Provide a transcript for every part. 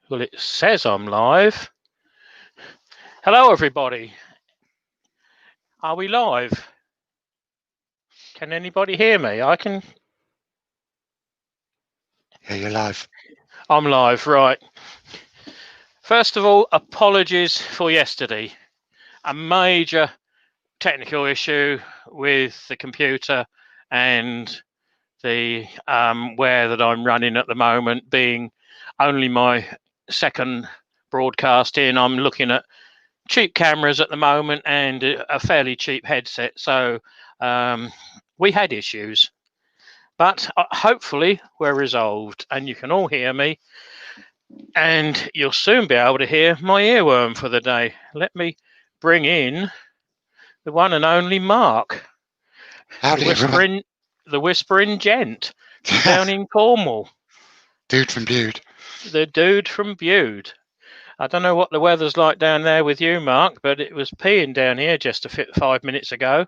Well, it says I'm live. Hello, everybody. Are we live? Can anybody hear me? Yeah, you're live. I'm live, right. First of all, apologies for yesterday. A major technical issue with the computer and the where that I'm running at the moment, being only my second broadcast in. I'm looking at cheap cameras at the moment and a fairly cheap headset, so we had issues, but hopefully we're resolved and you can all hear me, and you'll soon be able to hear my earworm for the day. Let me bring in the one and only Mark, the Howdy, everyone. whispering gent from down in Cornwall, Dude from Bude. the dude from Bude. I don't know what the weather's like down there with you, Mark, but it was peeing down here just 5 minutes ago.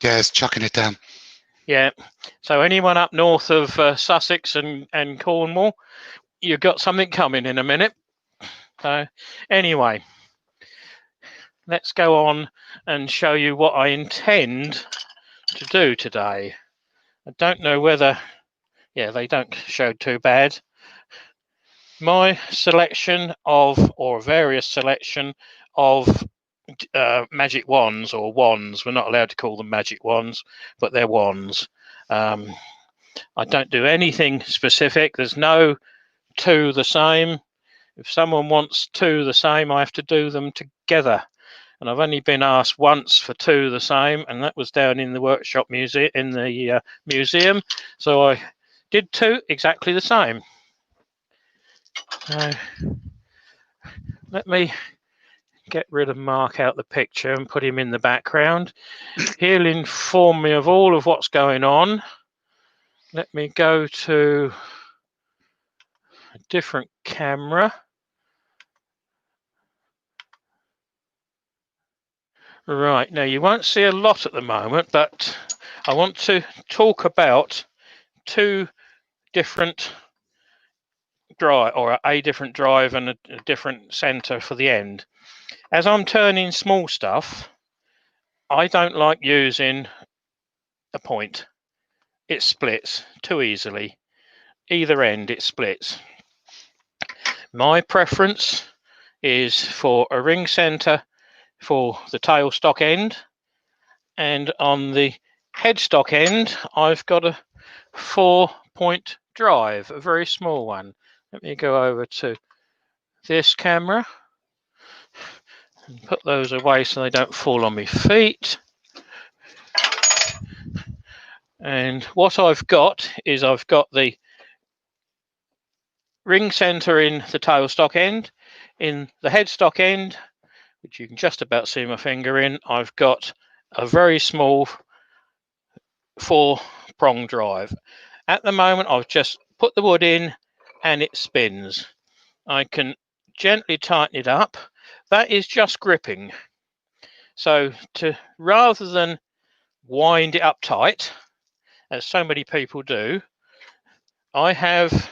Yeah, it's chucking it down. Yeah. So anyone up north of Sussex and Cornwall, you've got something coming in a minute. So anyway, let's go on and show you what I intend to do today. I don't know whether, yeah, they don't show too bad. My selection of, or various selection of magic wands, or wands. We're not allowed to call them magic wands, but they're wands. I don't do anything specific. There's no two the same. If someone wants two the same, I have to do them together. And I've only been asked once for two the same, and that was down in the workshop museum, museum. So I did two exactly the same. Let me get rid of Mark out the picture and put him in the background. He'll inform me of all of what's going on. Let me go to a different camera. Right, now you won't see a lot at the moment, but I want to talk about two different drive, or a different drive and a different center for the end. As I'm turning small stuff, I don't like using a point. It splits too easily. Either end it splits. My preference is for a ring center for the tailstock end, and on the headstock end I've got a 4-point drive, a very small one. Let me go over to this camera and put those away so they don't fall on my feet. And what I've got is I've got the ring center in the tailstock end. In the headstock end, which you can just about see my finger in, I've got a very small 4-prong drive. At the moment, I've just put the wood in and it spins. I can gently tighten it up. That is just gripping. So rather than wind it up tight, as so many people do, I have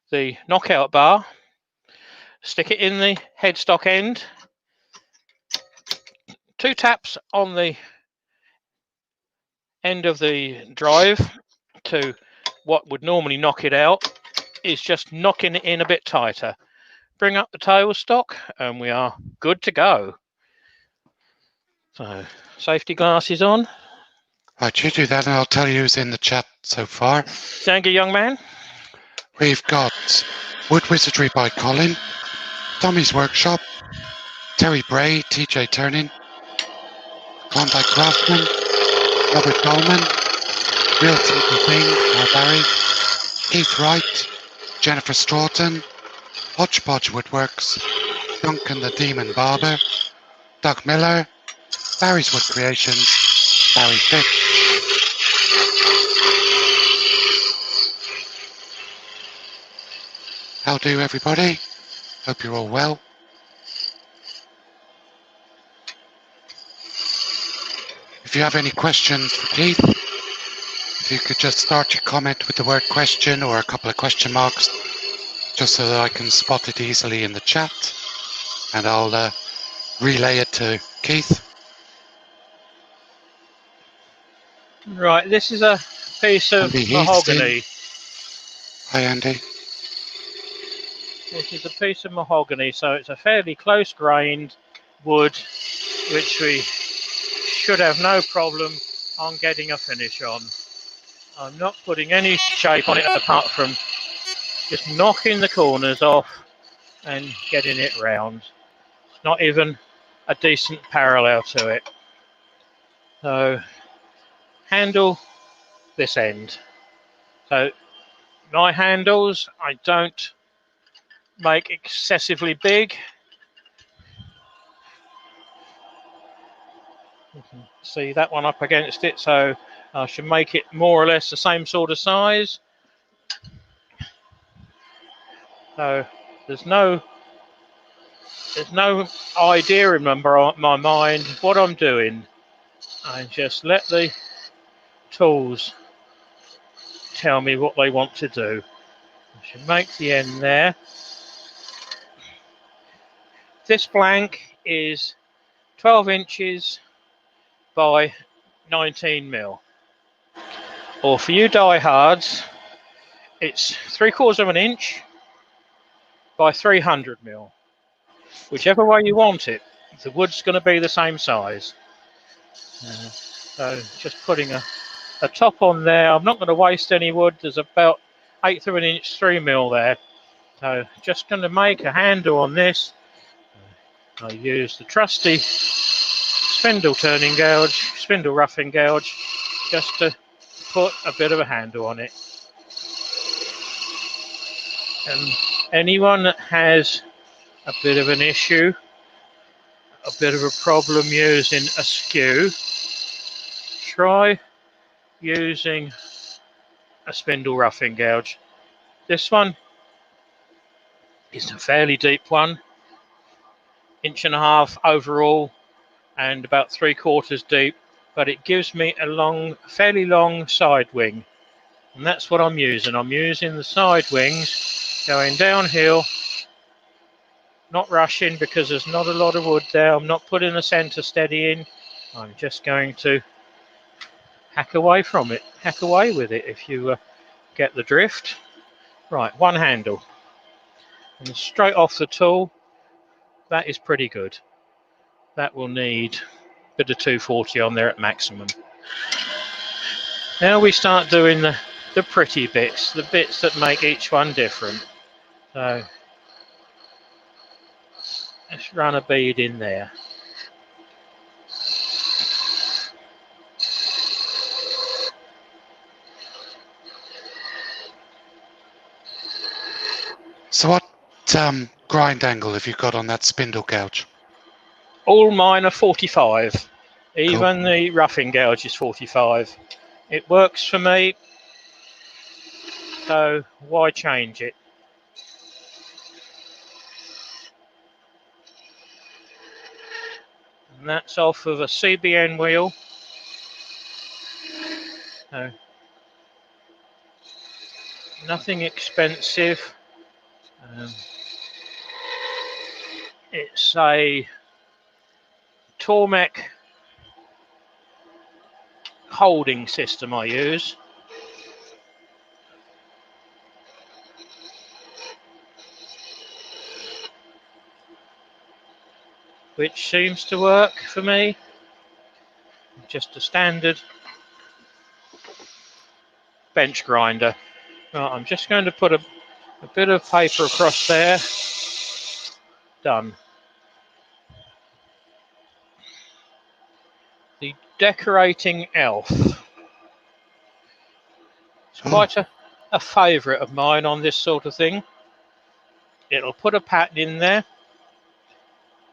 the knockout bar, stick it in the headstock end, 2 taps on the end of the drive to what would normally knock it out is just knocking it in a bit tighter. Bring up the tailstock and we are good to go. So, safety glasses on. Right, you do that and I'll tell you who's in the chat so far. Thank you, young man. We've got Wood Wizardry by Colin, Tommy's Workshop, Terry Bray, TJ Turning, Klondike Craftsman, Robert Dolman, Real Simple Thing, Barry, Keith Wright, Jennifer Stroughton, Hodgepodge Woodworks, Duncan the Demon Barber, Doug Miller, Barry's Wood Creations, Barry Fitch. How do, everybody? Hope you're all well. If you have any questions for Keith, if you could just start your comment with the word question or a couple of question marks, just so that I can spot it easily in the chat, and I'll relay it to Keith. Right, this is a piece of Andy Heath's in. mahogany. Hi, Andy. This is a piece of mahogany, so it's a fairly close-grained wood, which we should have no problem on getting a finish on. I'm not putting any shape on it apart from just knocking the corners off and getting it round. It's not even a decent parallel to it. So, handle this end. So, my handles, I don't make excessively big. You can see that one up against it, so I should make it more or less the same sort of size. So there's no idea in my mind what I'm doing. I just let the tools tell me what they want to do. I should make the end there. This blank is 12 inches by 19 mil. Or for you diehards, it's 3/4 of an inch by 300 mil. Whichever way you want it, the wood's going to be the same size. So just putting a top on there. I'm not going to waste any wood. There's about 1/8 of an inch 3 mil there. So just going to make a handle on this. I use the trusty spindle roughing gouge, just to put a bit of a handle on it. And anyone that has a bit of an issue, a bit of a problem using a skew, try using a spindle roughing gouge. This one is a fairly deep one, 1.5 inches overall and about 3/4 deep, but it gives me a fairly long side wing, and that's what I'm using. I'm using the side wings going downhill, not rushing because there's not a lot of wood there. I'm not putting the center steady in. I'm just going to hack away with it, if you get the drift. Right, one handle, and straight off the tool. That is pretty good. That will need a bit of 240 on there at maximum. Now we start doing the pretty bits, the bits that make each one different. So let's run a bead in there. So what grind angle have you got on that spindle gouge? All mine are 45. Even Cool. the roughing gouge is 45. It works for me, so why change it? And that's off of a CBN wheel. So nothing expensive. It's a Tormek holding system I use. Which seems to work for me. Just a standard bench grinder. Right, I'm just going to put a bit of paper across there. Done. The decorating elf. It's quite a favourite of mine on this sort of thing. It'll put a pattern in there.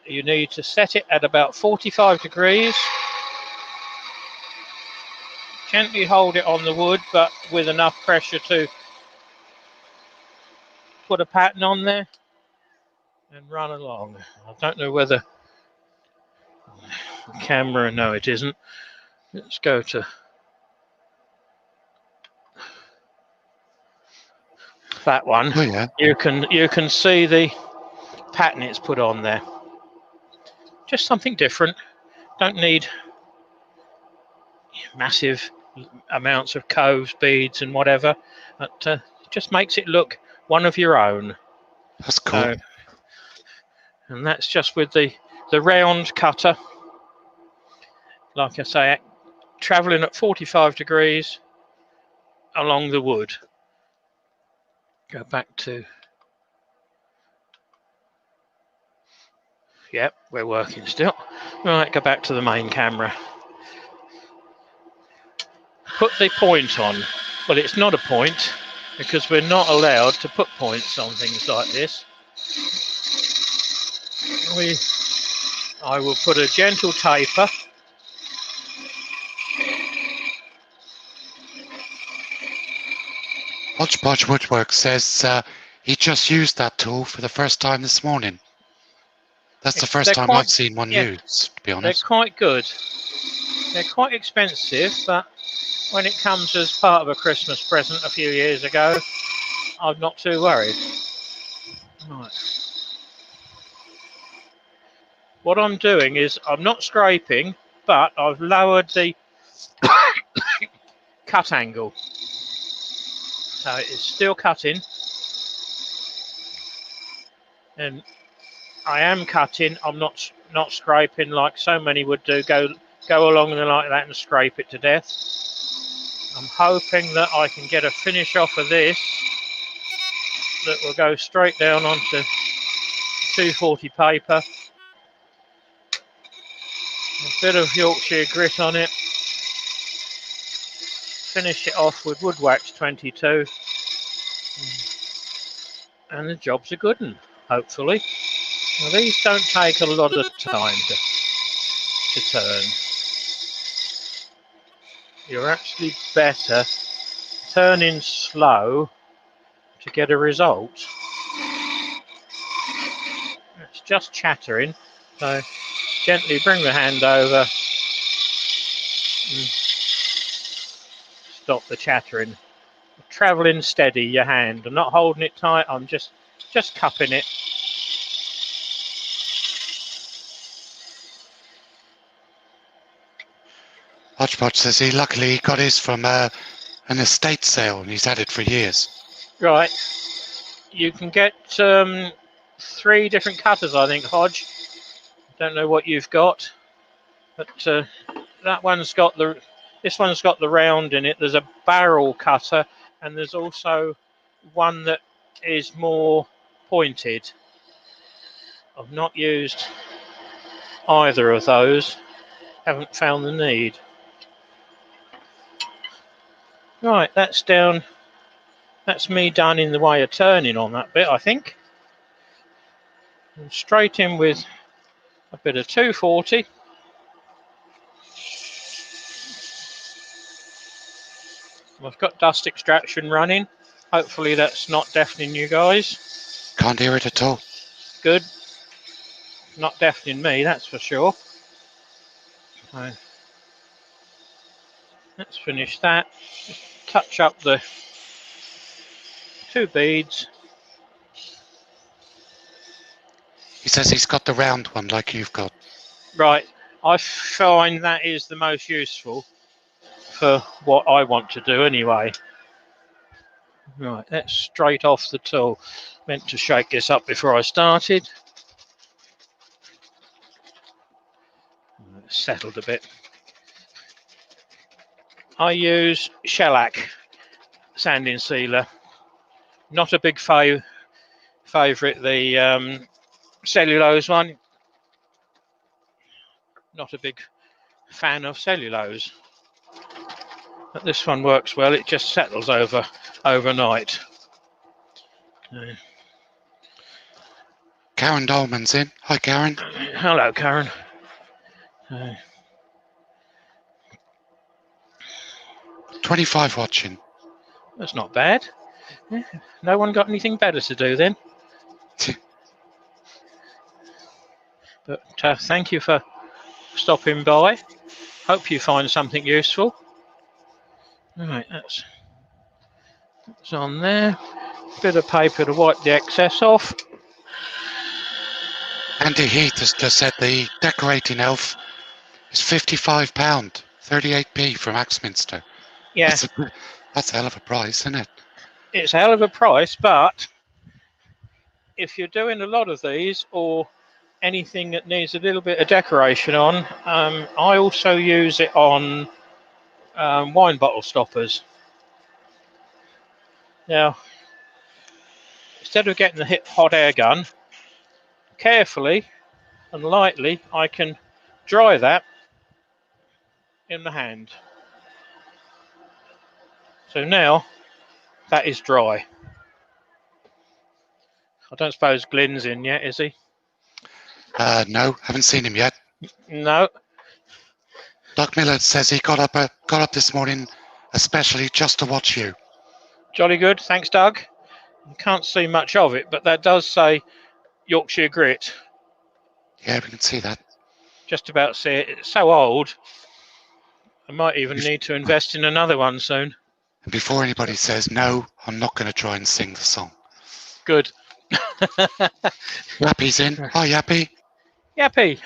You need to set it at about 45 degrees. Gently hold it on the wood, but with enough pressure to put a pattern on there and run along. I don't know whether the camera, no it isn't. Let's go to that one, Oh yeah. you can see the pattern it's put on there. Just something different. Don't need massive amounts of coves, beads, and whatever. But just makes it look one of your own. That's cool. And that's just with the round cutter. Like I say, travelling at 45 degrees along the wood. Go back to. Yep, we're working still. Right, go back to the main camera. Put the point on. Well, it's not a point because we're not allowed to put points on things like this. I will put a gentle taper. Hodgepodge Woodwork says he just used that tool for the first time this morning. That's the first time I've seen one used, to be honest. They're quite good. They're quite expensive, but when it comes as part of a Christmas present a few years ago, I'm not too worried. Right. What I'm doing is I'm not scraping, but I've lowered the cut angle. So it's still cutting. And I am cutting, I'm not scraping like so many would do, go along there like that and scrape it to death. I'm hoping that I can get a finish off of this that will go straight down onto 240 paper. A bit of Yorkshire grit on it. Finish it off with wood wax 22. And the job's a good one, hopefully. Now, these don't take a lot of time to turn. You're actually better turning slow to get a result. It's just chattering, so gently bring the hand over and stop the chattering. Travelling steady, your hand. I'm not holding it tight, I'm just cupping it. Hodgepodge says he luckily got his from an estate sale and he's had it for years. Right. You can get 3 different cutters, I think, Hodge. Don't know what you've got, but that one's got this one's got the round in it. There's a barrel cutter, and there's also one that is more pointed. I've not used either of those. Haven't found the need. Right, that's down. That's me done in the way of turning on that bit, I think. And straight in with a bit of 240. I've got dust extraction running. Hopefully that's not deafening you guys. Can't hear it at all. Good. Not deafening me, that's for sure. So, let's finish that. Touch up the 2 beads. He says he's got the round one like you've got. Right, I find that is the most useful for what I want to do anyway. Right, that's straight off the tool. Meant to shake this up before I started. It's settled a bit. I use shellac sanding sealer. Not a big favourite, the cellulose one. Not a big fan of cellulose. But this one works well, it just settles overnight. Karen Dolman's in. Hi, Karen. Hello, Karen. 25 watching. That's not bad. Yeah. No one got anything better to do then. But thank you for stopping by. Hope you find something useful. Right, that's on there. bit of paper to wipe the excess off. Andy Heath has just said the decorating elf is £55, 38p from Axminster. Yeah, That's a hell of a price, isn't it? it's a hell of a price, but if you're doing a lot of these or anything that needs a little bit of decoration on, I also use it on wine bottle stoppers. Now, instead of getting the hot air gun, carefully and lightly I can dry that in the hand. So now that is dry. I don't suppose Glyn's in yet, is he? No, haven't seen him yet. No. Doug Miller says he got up this morning especially just to watch you. Jolly good, thanks Doug. You can't see much of it, but that does say Yorkshire Grit. Yeah, we can see that. Just about see it. It's so old, I might even need to invest in another one soon. And before anybody says, no, I'm not going to try and sing the song. Good. Yappy's in. Hi, Yappy. Yappy.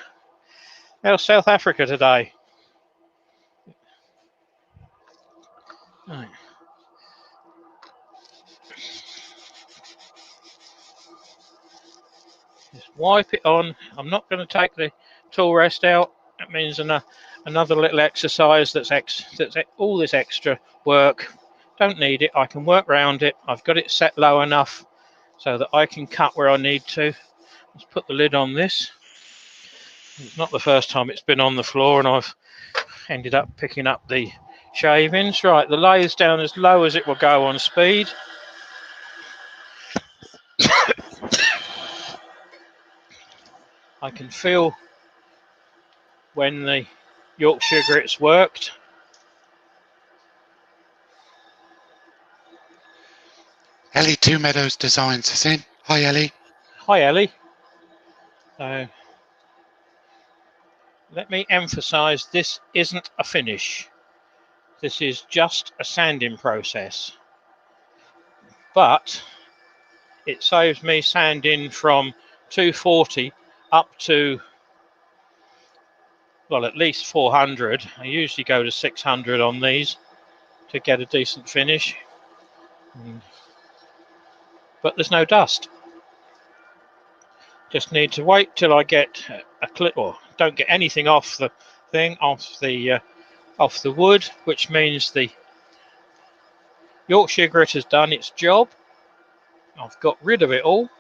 How's South Africa today? Right. Just wipe it on. I'm not going to take the tool rest out. That means another little exercise that's all this extra work. Don't need it. I can work around it. I've got it set low enough so that I can cut where I need to. Let's put the lid on this. It's not the first time it's been on the floor and I've ended up picking up the shavings. Right, the lathe's down as low as it will go on speed. I can feel when the Yorkshire Grit's worked. Ellie Two Meadows Designs is in. Hi, Ellie. Hi, Ellie. Let me emphasise, this isn't a finish. This is just a sanding process. But it saves me sanding from 240 up to, well, at least 400. I usually go to 600 on these to get a decent finish. But there's no dust. Just need to wait till I get a clip, or don't get anything off the thing, off the wood, which means the Yorkshire Grit has done its job. I've got rid of it all.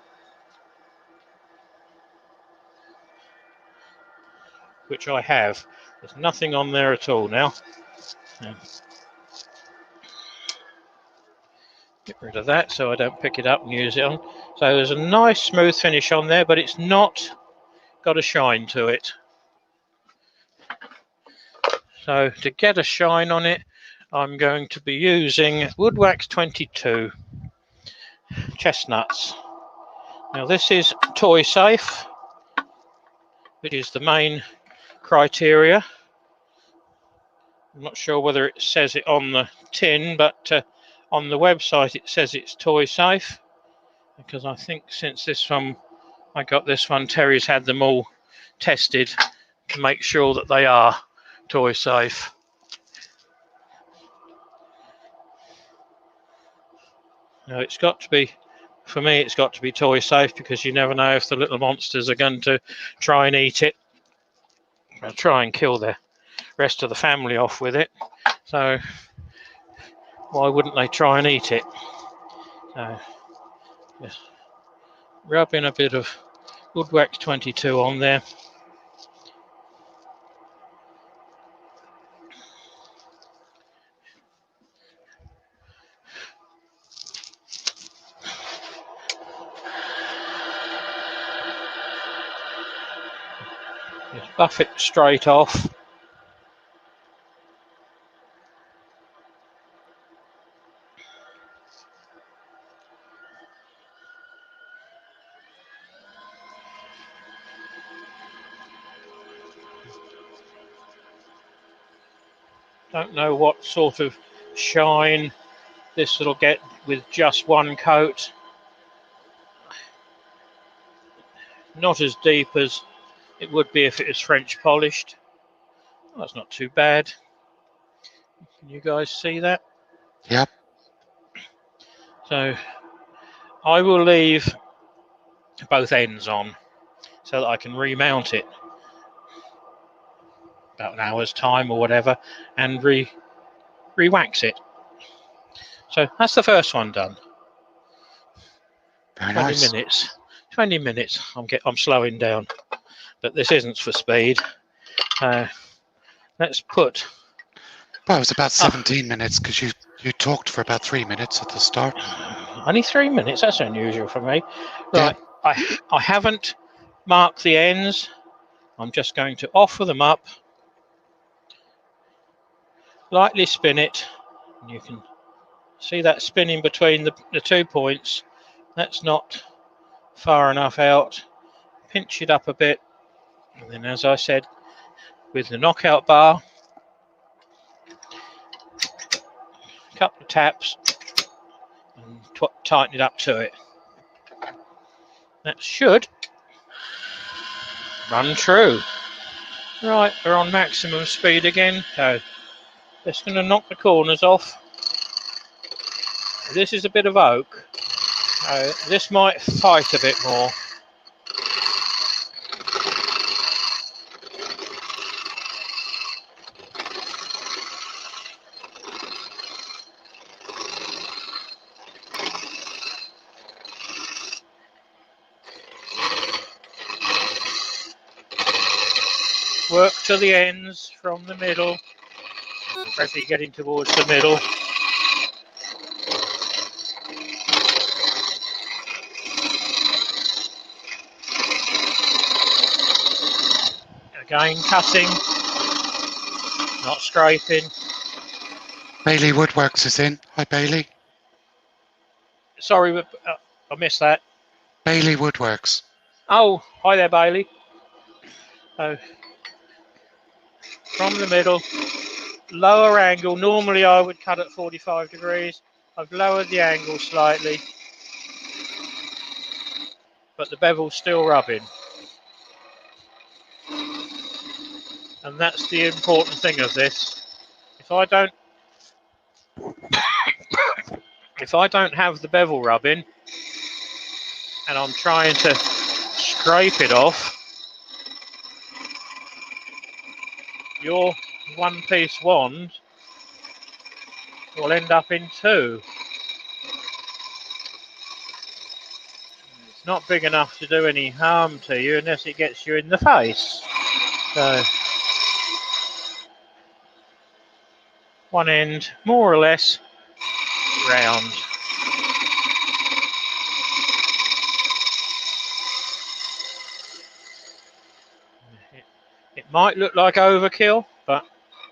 Which I have. There's nothing on there at all now. Get rid of that so I don't pick it up and use it on. So there's a nice smooth finish on there, but it's not got a shine to it. So to get a shine on it, I'm going to be using Wood Wax 22 chestnuts. Now this is toy safe, which is the main criteria. I'm not sure whether it says it on the tin, but on the website it says it's toy safe, because I think since this one, I got this one, Terry's had them all tested to make sure that they are toy safe. Now it's got to be, for me it's got to be toy safe, because you never know if the little monsters are going to try and eat it. They'll try and kill the rest of the family off with it, so why wouldn't they try and eat it? So just rub in a bit of Wood Wax 22 on there. Just buff it straight off. Don't know what sort of shine this will get with just one coat. not as deep as it would be if it was French polished. Oh, that's not too bad. Can you guys see that? Yep. So I will leave both ends on so that I can remount it about an hour's time or whatever and re-wax it. So that's the first one done. Very 20 nice. minutes. 20 minutes. I'm slowing down, but this isn't for speed. Let's put. Well, it was about 17 minutes because you talked for about 3 minutes at the start. Only 3 minutes. That's unusual for me. Right. Yeah. I haven't marked the ends. I'm just going to offer them up. Lightly spin it. And you can see that spinning between the 2 points. That's not far enough out. Pinch it up a bit. And then, as I said, with the knockout bar, a couple of taps and tighten it up to it. That should run true. Right, we're on maximum speed again. So just going to knock the corners off. This is a bit of oak. This might fight a bit more. Work to the ends from the middle. Especially getting towards the middle. Again, cutting, not scraping. Bailey Woodworks is in. Hi, Bailey. Sorry, but I missed that. Bailey Woodworks. Oh, hi there, Bailey. So, from the middle, lower angle. Normally I would cut at 45 degrees. I've lowered the angle slightly, but the bevel's still rubbing. And that's the important thing of this. If I don't have the bevel rubbing and I'm trying to scrape it off, your one-piece wand will end up in two. It's not big enough to do any harm to you unless it gets you in the face. So one end more or less round. It might look like overkill, but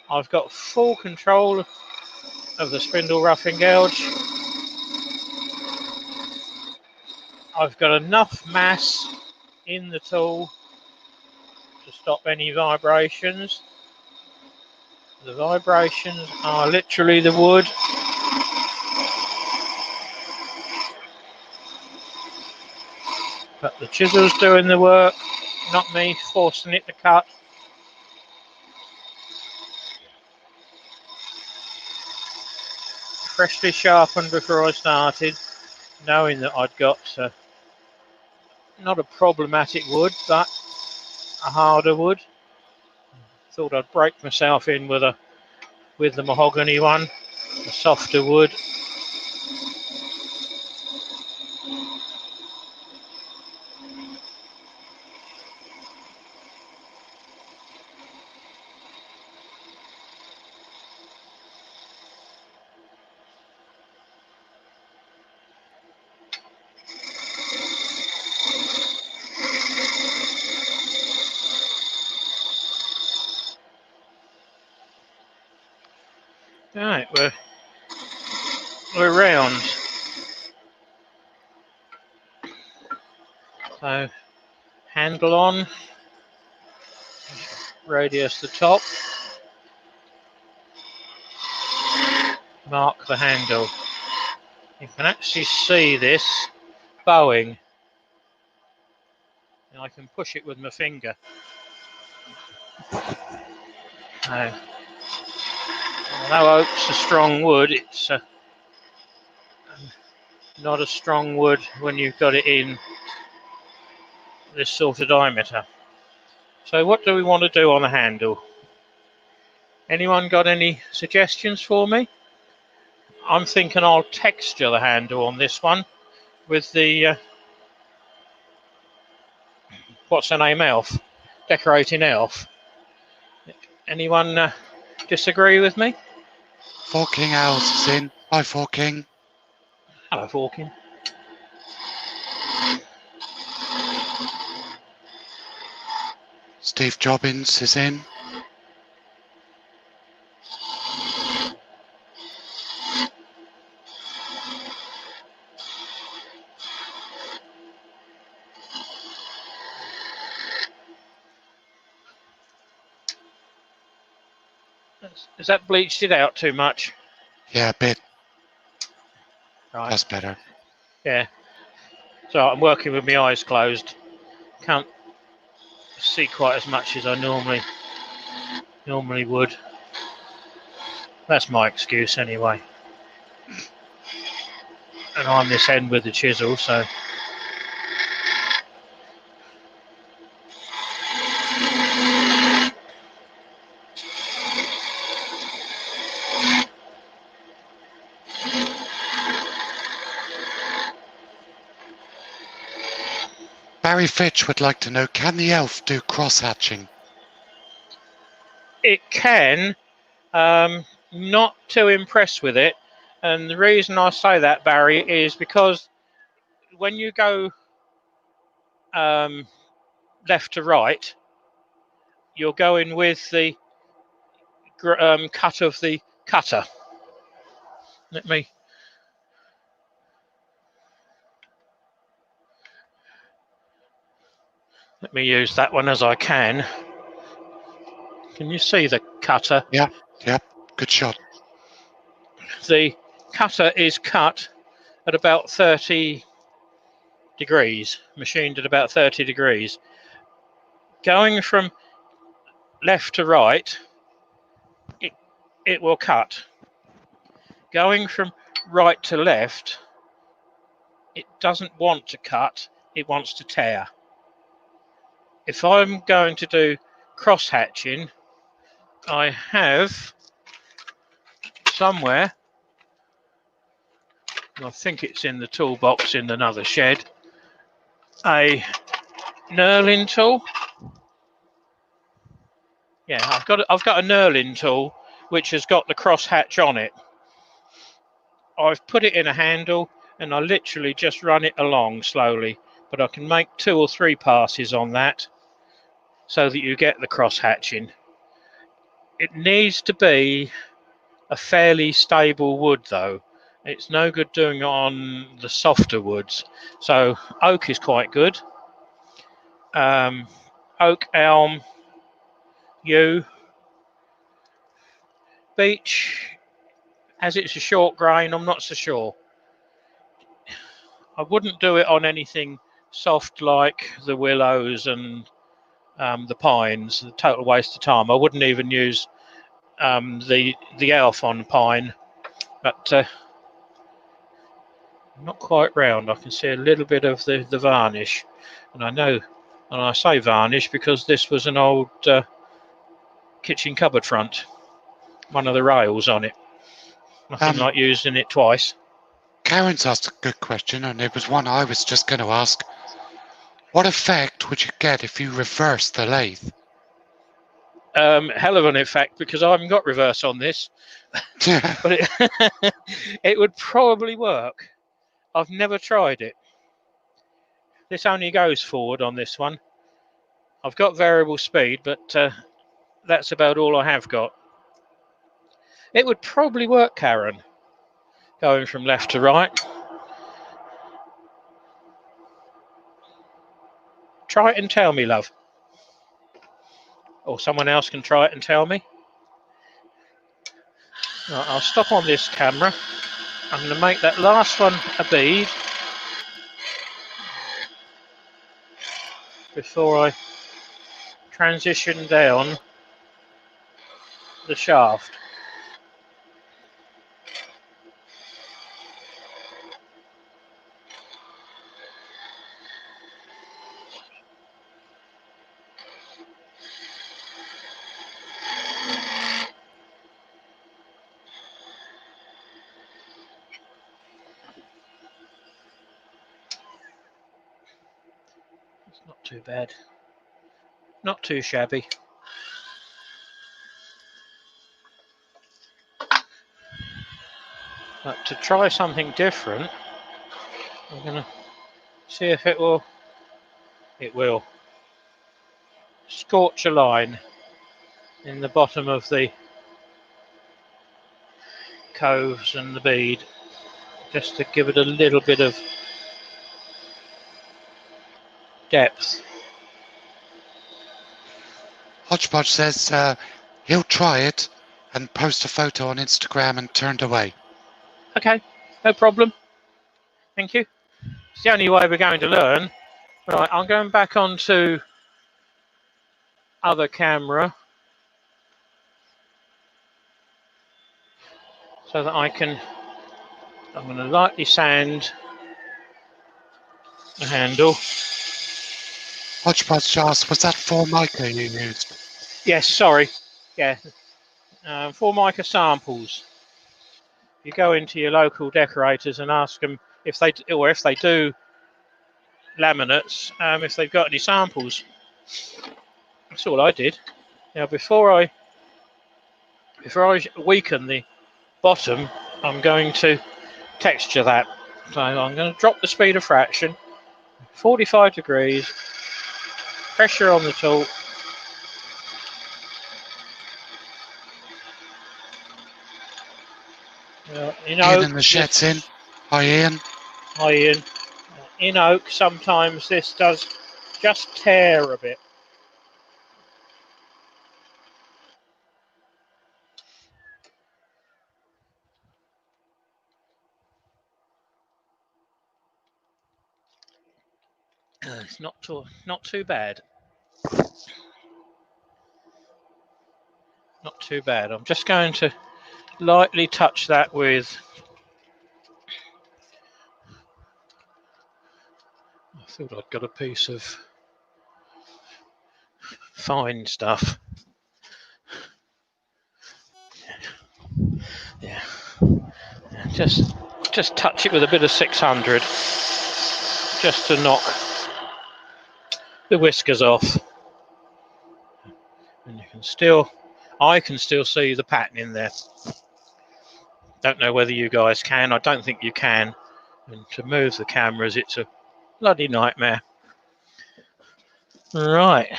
I've got full control of the spindle roughing gouge. I've got enough mass in the tool to stop any vibrations. The vibrations are literally the wood. But the chisel's doing the work, not me forcing it to cut. Freshly sharpened before I started, knowing that I'd got not a problematic wood, but a harder wood. Thought I'd break myself in with the mahogany one, a softer wood. Right, we're round. So handle on, radius the top, mark the handle. You can actually see this bowing. and I can push it with my finger. Although oak's a strong wood, it's not a strong wood when you've got it in this sort of diameter. So what do we want to do on the handle? Anyone got any suggestions for me? I'm thinking I'll texture the handle on this one with the what's her name, elf, decorating elf. Anyone disagree with me? Four King Owls is in. Hi, Four King. Hello, Forkin. Steve Jobbins is in. Has that bleached it out too much? Yeah, a bit. Right. That's better. Yeah. So I'm working with my eyes closed. Can't see quite as much as I normally would. That's my excuse anyway. And I'm this end with the chisel, so. Barry Fitch would like to know, can the elf do cross-hatching? It can. Not too impressed with it. And the reason I say that, Barry, is because when you go left to right, you're going with the cut of the cutter. Let me use that one as I can. Can you see the cutter? Yeah, good shot. The cutter is cut at about 30 degrees, machined at about 30 degrees. Going from left to right, it will cut. Going from right to left, it doesn't want to cut, it wants to tear. If I'm going to do cross hatching, I have somewhere, I think it's in the toolbox in another shed, a knurling tool. Yeah, I've got a knurling tool which has got the cross hatch on it. I've put it in a handle and I literally just run it along slowly, but I can make 2 or 3 passes on that so that you get the cross hatching. It needs to be a fairly stable wood though. It's no good doing it on the softer woods. So oak is quite good. Oak, elm, yew. Beech, as it's a short grain, I'm not so sure. I wouldn't do it on anything soft like the willows and the pines. A total waste of time. I wouldn't even use the elf on pine, but not quite round. I can see a little bit of the varnish, and I know, and I say varnish because this was an old kitchen cupboard front. One of the rails on it. Nothing like using it twice. Karen's asked a good question, and it was one I was just going to ask. What effect would you get if you reverse the lathe? Hell of an effect, because I haven't got reverse on this. But it would probably work. I've never tried it. This only goes forward on this one. I've got variable speed, but that's about all I have got. It would probably work, Karen, going from left to right. Try it and tell me, love. Or someone else can try it and tell me. Right, I'll stop on this camera. I'm going to make that last one a bead. before I transition down the shaft. It's not too bad. Not too shabby. But to try something different, I'm going to see if it will. It will scorch a line in the bottom of the coves and the bead, just to give it a little bit of depth. Hodgepodge says he'll try it and post a photo on Instagram and turned away. Okay, no problem. Thank you. It's the only way we're going to learn. Right, I'm going back onto other camera so that I'm going to lightly sand the handle. Hodgepodge asked, was that Formica you used? Yes, sorry. Yeah, Formica samples. You go into your local decorators and ask them if they do laminates, if they've got any samples. That's all I did. Now before I weaken the bottom, I'm going to texture that. So I'm going to drop the speed of fraction, 45 degrees, pressure on the tool. Ian in the shed's in. Hi, Ian. Hi, Ian. In oak, sometimes this does just tear a bit. It's not too bad. Not too bad. I'm just going to lightly touch that with. I thought I'd got a piece of fine stuff. Yeah. Just touch it with a bit of 600, just to knock the whiskers off. And I can still see the pattern in there. Don't know whether you guys can. I don't think you can. And to move the cameras, it's a bloody nightmare. Right.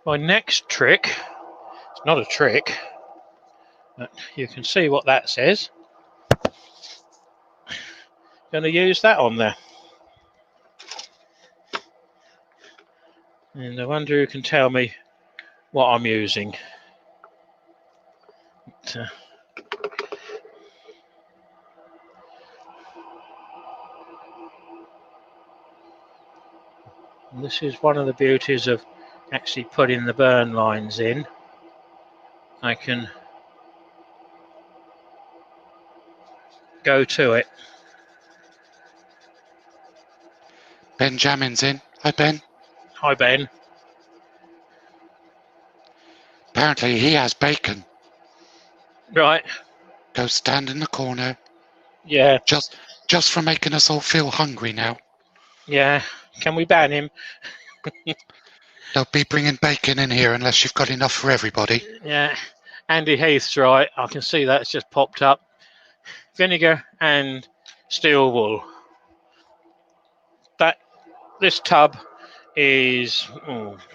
My next trick, it's not a trick, but you can see what that says. Going to use that on there. And I wonder who can tell me what I'm using. This is one of the beauties of actually putting the burn lines in. I can go to it. Benjamin's in. Hi, Ben. Hi, Ben. Apparently he has bacon. Right. Go stand in the corner. Yeah. Just for making us all feel hungry now. Yeah. Can we ban him? They'll be bringing bacon in here unless you've got enough for everybody. Yeah. Andy Heath's right. I can see that's just popped up. Vinegar and steel wool. This tub is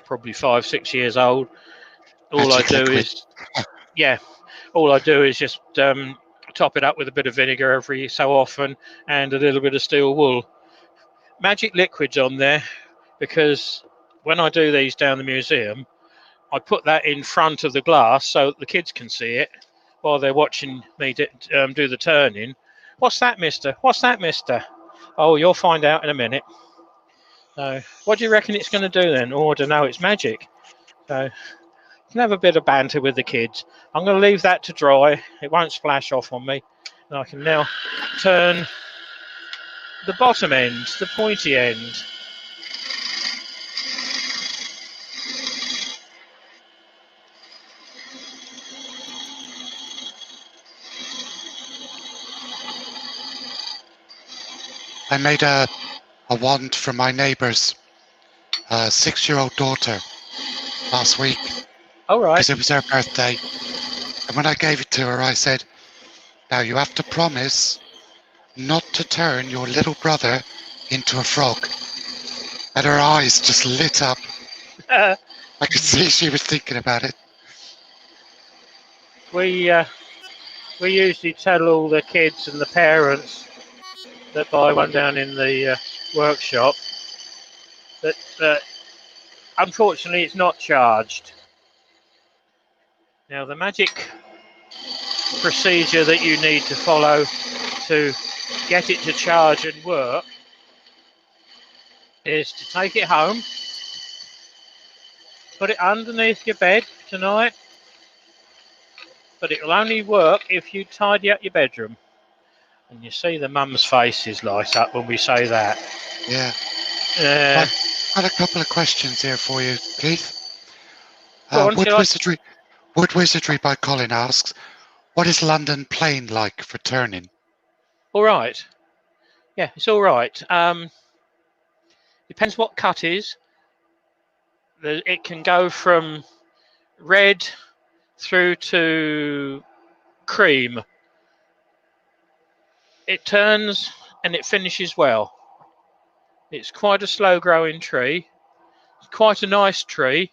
probably 5-6 years old. All I do is just top it up with a bit of vinegar every so often and a little bit of steel wool. Magic liquids on there, because when I do these down the museum, I put that in front of the glass so that the kids can see it while they're watching me do the turning. What's that, mister? What's that, mister? Oh, you'll find out in a minute. So, what do you reckon it's going to do then? Oh, I don't know. It's magic. So, you can have a bit of banter with the kids. I'm going to leave that to dry. It won't splash off on me. And I can now turn the bottom end, the pointy end. I made a wand for my neighbour's 6-year-old daughter last week All right. because it was her birthday. And when I gave it to her, I said, now you have to promise not to turn your little brother into a frog. And her eyes just lit up. I could see she was thinking about it. We usually tell all the kids and the parents that buy one down in the workshop that unfortunately it's not charged. Now the magic procedure that you need to follow to get it to charge and work is to take it home, put it underneath your bed tonight, but it will only work if you tidy up your bedroom. And you see the mum's faces light up when we say that. Yeah. I've got a couple of questions here for you, Keith. Wood Wizardry by Colin asks, what is London Plain like for turning? All right. Yeah, it's all right. Depends what cut is. It can go from red through to cream. It turns and it finishes well. It's quite a slow growing tree. It's quite a nice tree.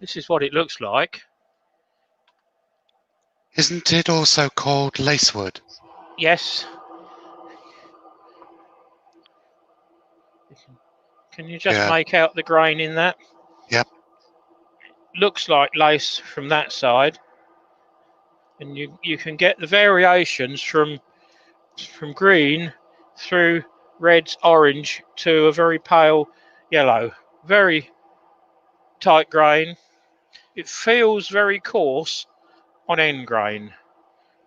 This is what it looks like. Isn't it also called lacewood? Yes. Can you just make out the grain in that? Yep. Looks like lace from that side. And you can get the variations from green through red, orange to a very pale yellow. Very tight grain. It feels very coarse on end grain,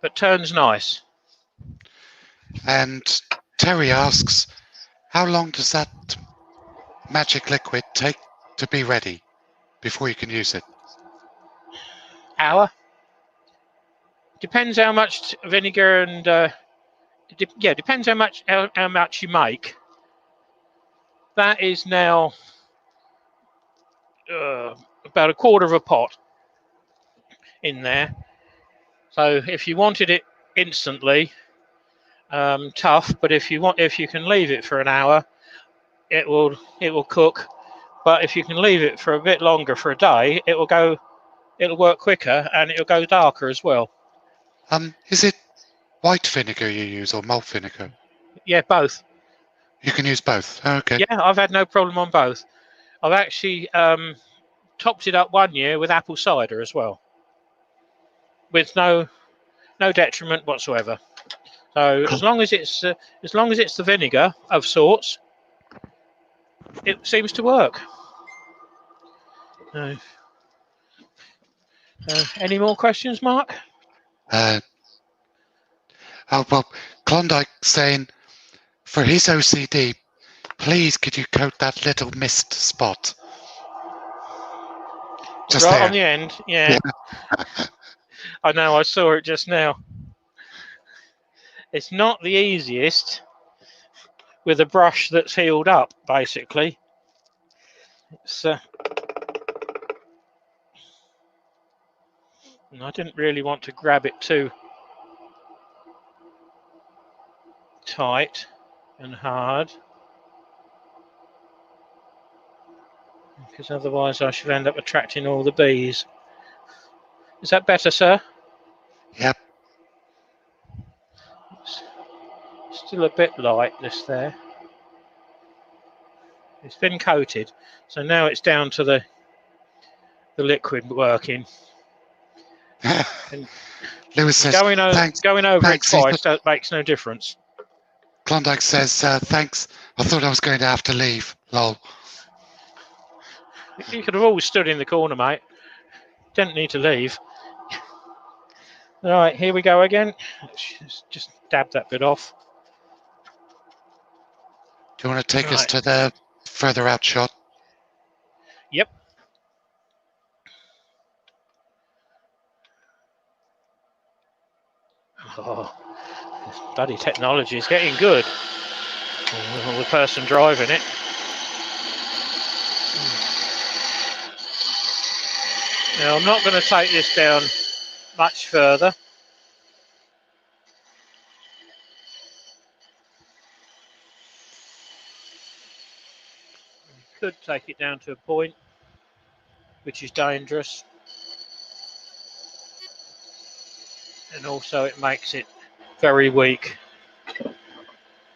but turns nice. And Terry asks, how long does that magic liquid take to be ready before you can use it? Hour. Depends how much vinegar and depends how much you make. That is now about a quarter of a pot in there. So if you wanted it instantly, tough. But if you can leave it for an hour, it will cook. But if you can leave it for a bit longer, for a day, it'll work quicker and it'll go darker as well. Is it white vinegar you use or malt vinegar? Yeah, both. You can use both. Okay. Yeah, I've had no problem on both. I've actually topped it up one year with apple cider as well, with no detriment whatsoever. So as long as it's the vinegar of sorts, it seems to work. Any more questions, Mark? Well, Klondike saying, for his OCD, please could you coat that little mist spot? Just right there. On the end, yeah. I know, I saw it just now. It's not the easiest with a brush that's healed up, basically. It's and I didn't really want to grab it too tight and hard, because otherwise I should end up attracting all the bees. Is that better, sir? Yep. Still a bit light, this there. It's been coated, so now it's down to the the liquid working. And Lewis says, going over it thanks, twice, that makes no difference. Klondike says, thanks. I thought I was going to have to leave. Lol. You could have always stood in the corner, mate. Didn't need to leave. Right, here we go again. Let's just dab that bit off. Do you want to take us Right. to the further out shot? Yep. Oh, this bloody technology is getting good. The person driving it. Now, I'm not going to take this down much further. Could take it down to a point, which is dangerous. And also it makes it very weak.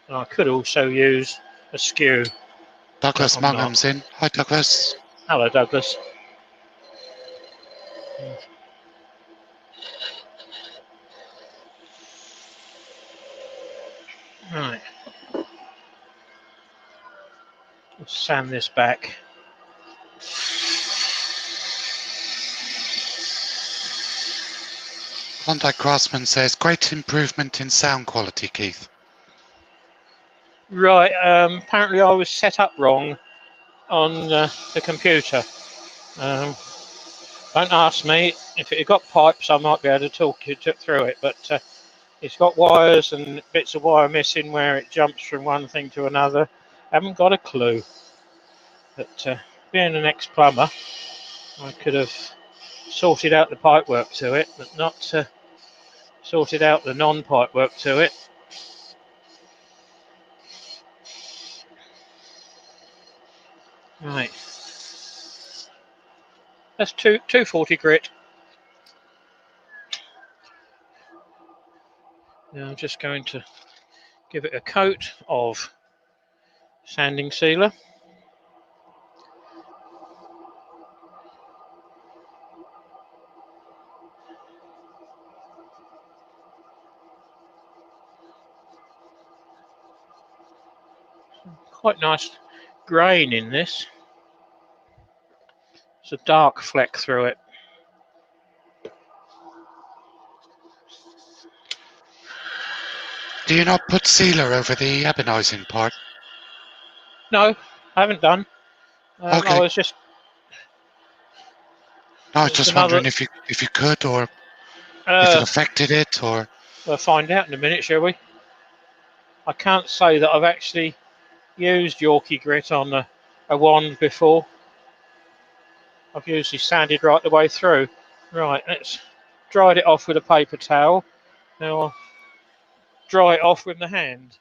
And I could also use a skew. Douglas I'm not. Mungham's in. Hi, Douglas. Hello, Douglas. Right. Let's sand this back. Klondike Craftsman says, great improvement in sound quality, Keith. Right. Apparently I was set up wrong on the computer. Don't ask me. If it had got pipes, I might be able to talk you through it. But it's got wires and bits of wire missing where it jumps from one thing to another. Haven't got a clue. But being an ex-plumber, I could have sorted out the pipework to it, but not sorted out the non-pipe work to it. Right. That's 240 grit. Now I'm just going to give it a coat of sanding sealer. Quite nice grain in this. It's a dark fleck through it. Do you not put sealer over the ebonizing part? No, I haven't done. Okay. I was just. No, I was just wondering if you could, or if it affected it, or. We'll find out in a minute, shall we? I can't say that I've actually used Yorkie grit on a wand before. I've usually sanded right the way through. Right, let's dry it off with a paper towel. Now I'll dry it off with the hand.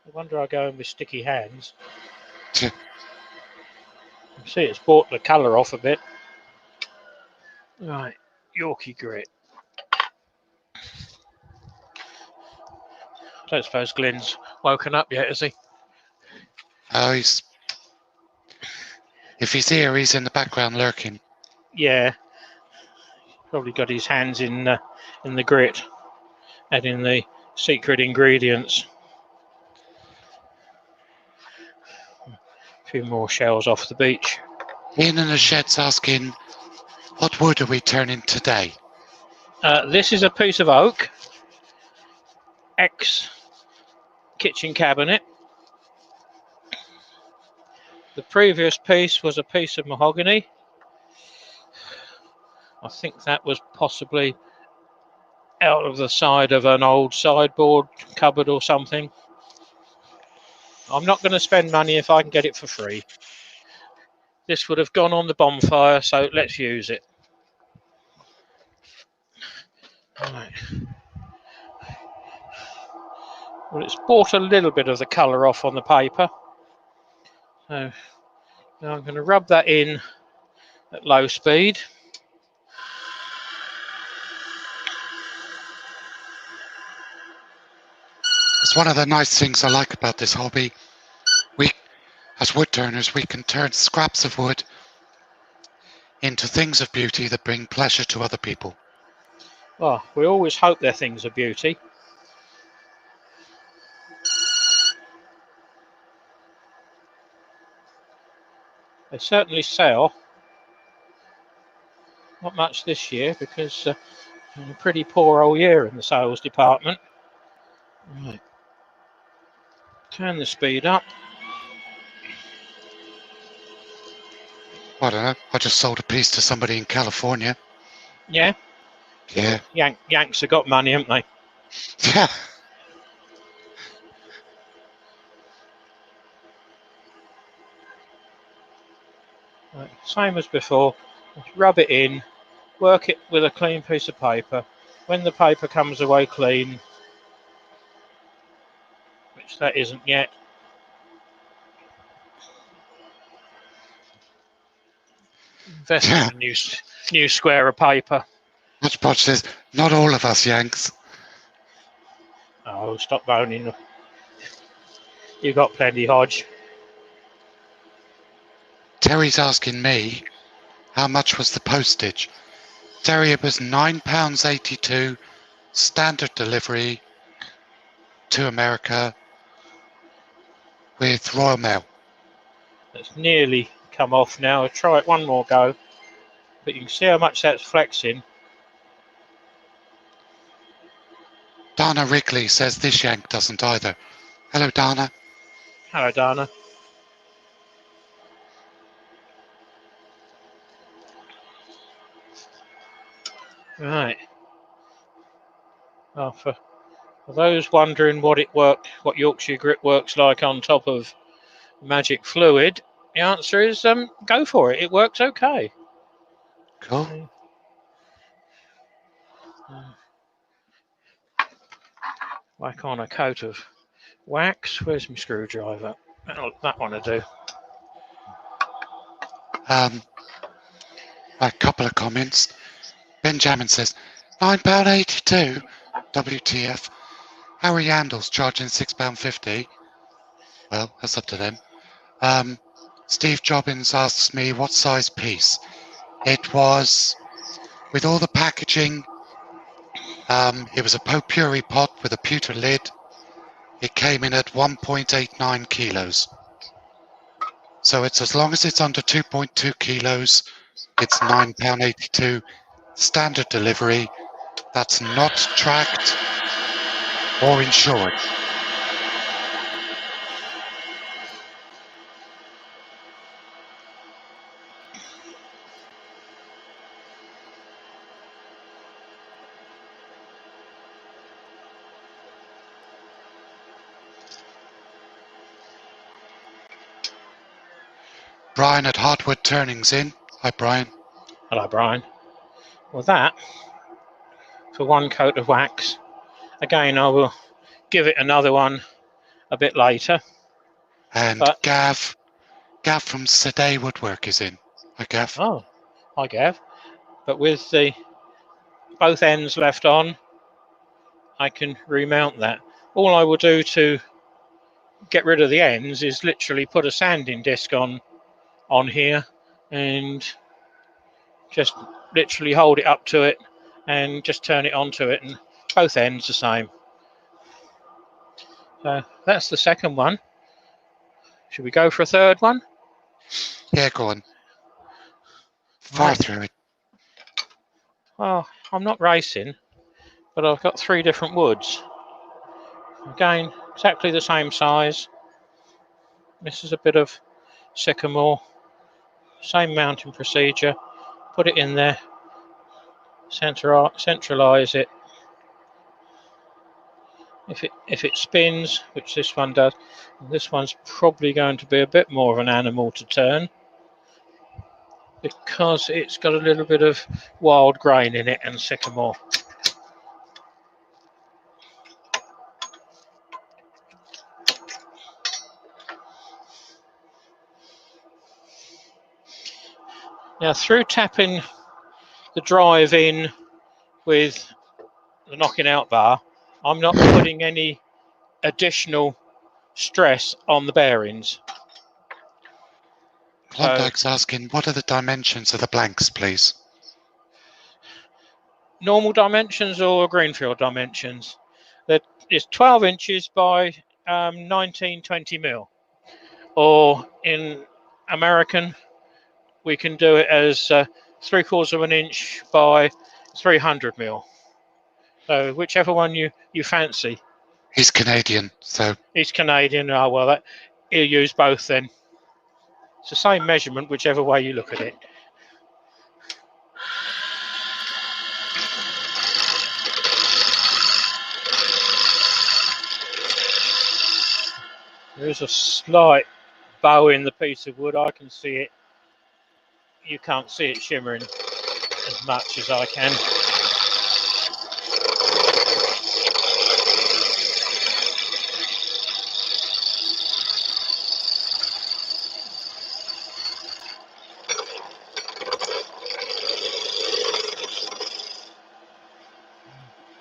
No wonder I go in with sticky hands. See, it's brought the colour off a bit. Right, Yorkie grit. I don't suppose Glenn's woken up yet, has he? Oh, if he's here, he's in the background lurking. Yeah, probably got his hands in the grit, adding the secret ingredients. A few more shells off the beach. Ian in the shed's asking, what wood are we turning today? This is a piece of oak, ex-kitchen cabinet. The previous piece was a piece of mahogany. I think that was possibly out of the side of an old sideboard cupboard or something. I'm not going to spend money if I can get it for free. This would have gone on the bonfire, so let's use it. Right. Well, it's brought a little bit of the colour off on the paper. So now I'm going to rub that in at low speed. It's one of the nice things I like about this hobby. We, as wood turners, we can turn scraps of wood into things of beauty that bring pleasure to other people. Well, we always hope they're things of beauty. They certainly sell. Not much this year because a pretty poor old year in the sales department. Right. Turn the speed up. I don't know. I just sold a piece to somebody in California. Yeah. Yeah. Yanks have got money, haven't they? Yeah. Right. Same as before. Rub it in. Work it with a clean piece of paper. When the paper comes away clean, which that isn't yet, invest in Yeah. a new square of paper. Hodgepodge says, not all of us Yanks. Oh, stop moaning. You've got plenty, Hodge. Terry's asking me, how much was the postage? Terry, it was £9.82, standard delivery to America with Royal Mail. That's nearly come off now. Try it one more go. But you can see how much that's flexing. Dana Wrigley says this Yank doesn't either. Hello, Dana. Hello, Dana. Right. Well, for those wondering what Yorkshire Grit works like on top of Magic Fluid, the answer is go for it. It works okay. Cool. Whack on a coat of wax. Where's my screwdriver? That one will do. A couple of comments. Benjamin says, £9.82, WTF. Harry Yandles charging £6.50. Well, that's up to them. Steve Jobbins asks me what size piece. It was, with all the packaging, it was a potpourri pot with a pewter lid. It came in at 1.89 kilos. So it's as long as it's under 2.2 kilos, it's £9.82. Standard delivery. That's not tracked or insured. Brian at Hardwood Turnings in. Hi, Brian. Hello, Brian. Well, that for one coat of wax. Again, I will give it another one a bit later. And But Gav from Saday Woodwork is in. Hi, Gav. oh, hi, Gav. But with the both ends left on, I can remount that. All I will do to get rid of the ends is literally put a sanding disc on here and just literally hold it up to it and just turn it onto it, and both ends the same. So that's the second one. Should we go for a third one? Yeah, go on. Fire Right. through it. Well, I'm not racing, but I've got 3 different woods. Again, exactly the same size. This is a bit of sycamore. Same mounting procedure. Put it in there. Centralize it. If it spins, which this one does, this one's probably going to be a bit more of an animal to turn because it's got a little bit of wild grain in it and sycamore. Now, through tapping the drive in with the knocking out bar, I'm not putting any additional stress on the bearings. Klondike's asking, what are the dimensions of the blanks, please? Normal dimensions or Greenfield dimensions? That is 12 inches by 1920 mil. Or in American, we can do it as 3/4 of an inch by 300 mil. So whichever one you fancy. He's Canadian, so He's Canadian. Oh, well, he'll use both then. It's the same measurement, whichever way you look at it. There is a slight bow in the piece of wood. I can see it. You can't see it shimmering as much as I can.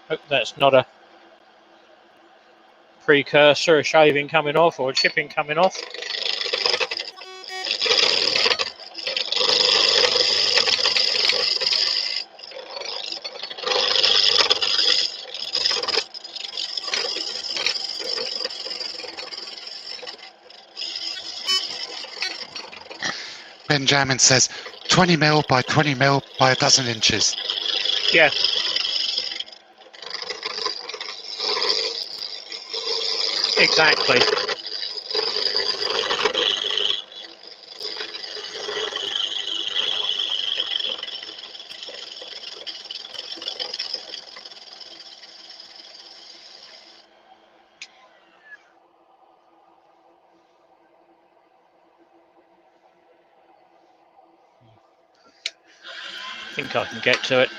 Hope that's not a precursor, a shaving coming off or a chipping coming off. Benjamin says 20 mil by 20 mil by a dozen inches. Yeah. Exactly. I think I can get to it.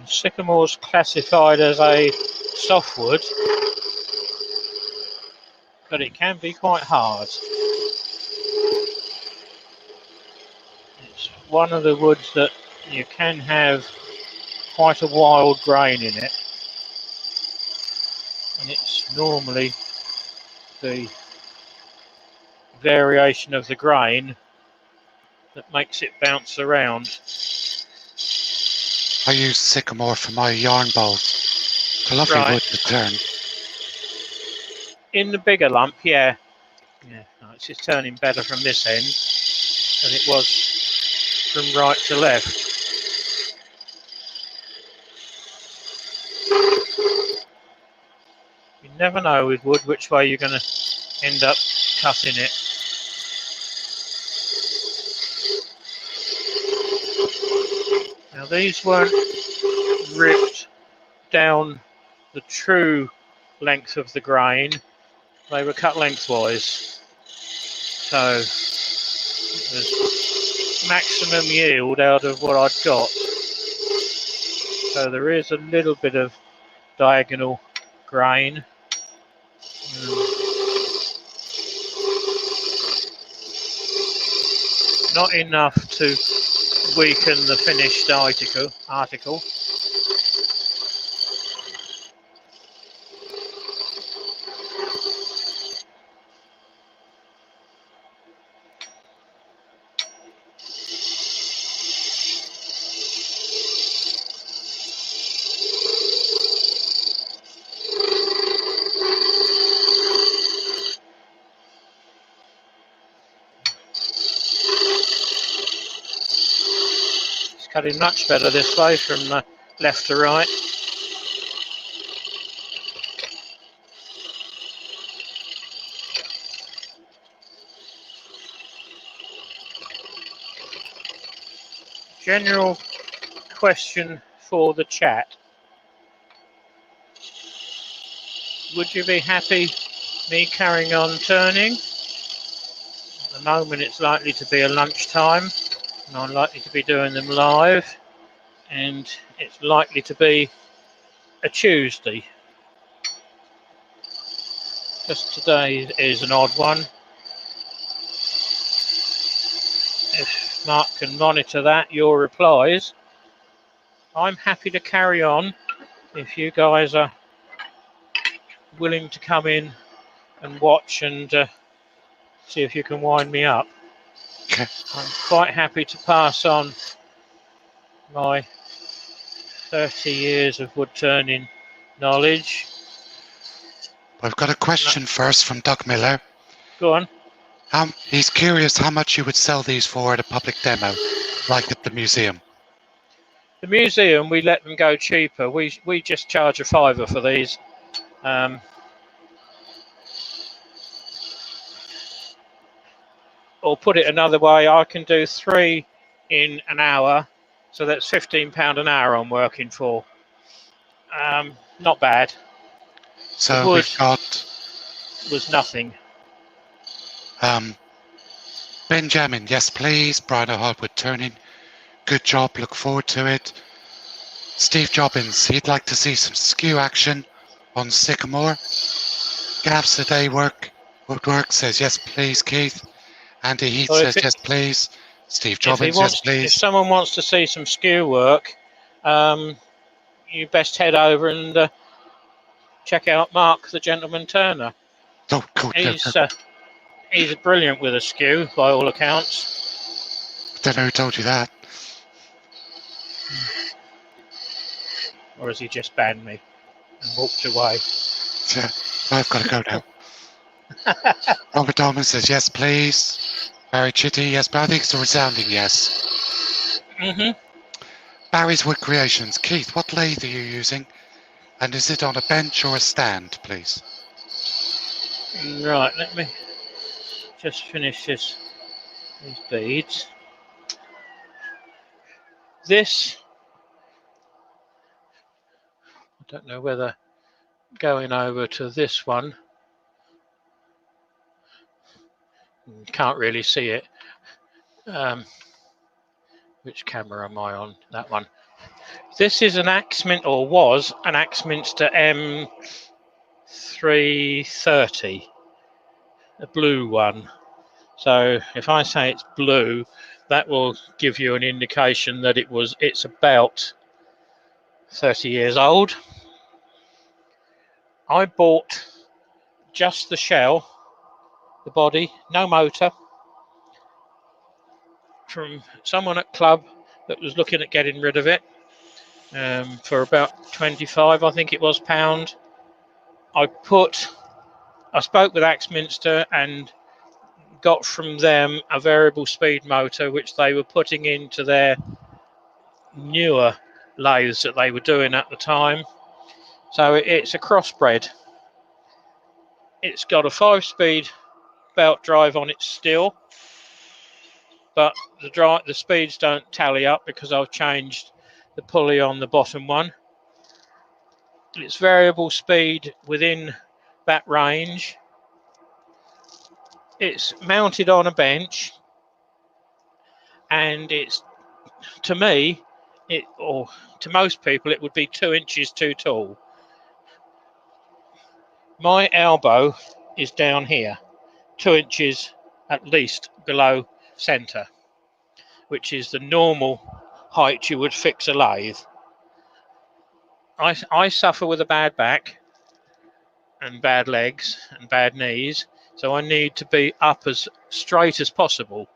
Sycamore's classified as a softwood, but it can be quite hard. It's one of the woods that you can have quite a wild grain in it, and it's normally the variation of the grain that makes it bounce around. I use sycamore for my yarn bowls. It's a lovely wood to turn. In the bigger lump, yeah. No, it's just turning better from this end than it was from right to left. You never know with wood which way you're going to end up cutting it. Now these weren't ripped down the true length of the grain, they were cut lengthwise. So there's maximum yield out of what I'd got. So there is a little bit of diagonal grain. Not enough to weaken the finished article. Cutting much better this way from left to right. General question for the chat. Would you be happy me carrying on turning? the moment it's likely to be a lunchtime, and I'm likely to be doing them live, and it's likely to be a Tuesday. Just today is an odd one. If Mark can monitor that, your replies, I'm happy to carry on if you guys are willing to come in and watch and see if you can wind me up. Okay. I'm quite happy to pass on my 30 years of wood turning knowledge. I've got a question first from Doug Miller. Go on. He's curious how much you would sell these for at a public demo, like at the museum. The museum, we let them go cheaper. We just charge a £5 for these. Or put it another way, I can do 3 in an hour, so that's £15 an hour I'm working for. Not bad. So The wood we've got was nothing. Benjamin, yes please. Brian Hardwood turning. Good job, look forward to it. Steve Jobbins, he'd like to see some skew action on Sycamore. Gavs a day woodwork says yes please, Keith. Andy Heath Well, says yes please. Steve Jobbins, yes please. If someone wants to see some skew work, you best head over and check out Mark, the Gentleman Turner. Oh, cool. He's brilliant with a skew, by all accounts. Don't know who told you that. Or has he just banned me and walked away? Yeah, I've got to go now. Robert Dolman says yes please. Barry Chitty, yes, but I think it's a resounding yes. Barry's Wood Creations. Keith, what lathe are you using? And is it on a bench or a stand, please? Right, let me just finish these beads. This, I don't know whether going over to this one, can't really see it. Which camera am I on? That one. This is an Axminster, or was an Axminster M330, a blue one. So if I say it's blue, that will give you an indication that it's about 30 years old. I bought just the shell, the body, no motor, from someone at Club that was looking at getting rid of it for about 25, I think it was, pound. I spoke with Axminster and got from them a variable speed motor, which they were putting into their newer lathes that they were doing at the time. So it's a crossbred. It's got a 5-speed belt drive on it still, but the speeds don't tally up because I've changed the pulley on the bottom one. It's variable speed within that range. It's mounted on a bench, and it's, to me, or to most people, it would be 2 inches too tall. My elbow is down here, 2 inches at least below centre, which is the normal height you would fix a lathe. I suffer with a bad back and bad legs and bad knees, so I need to be up as straight as possible.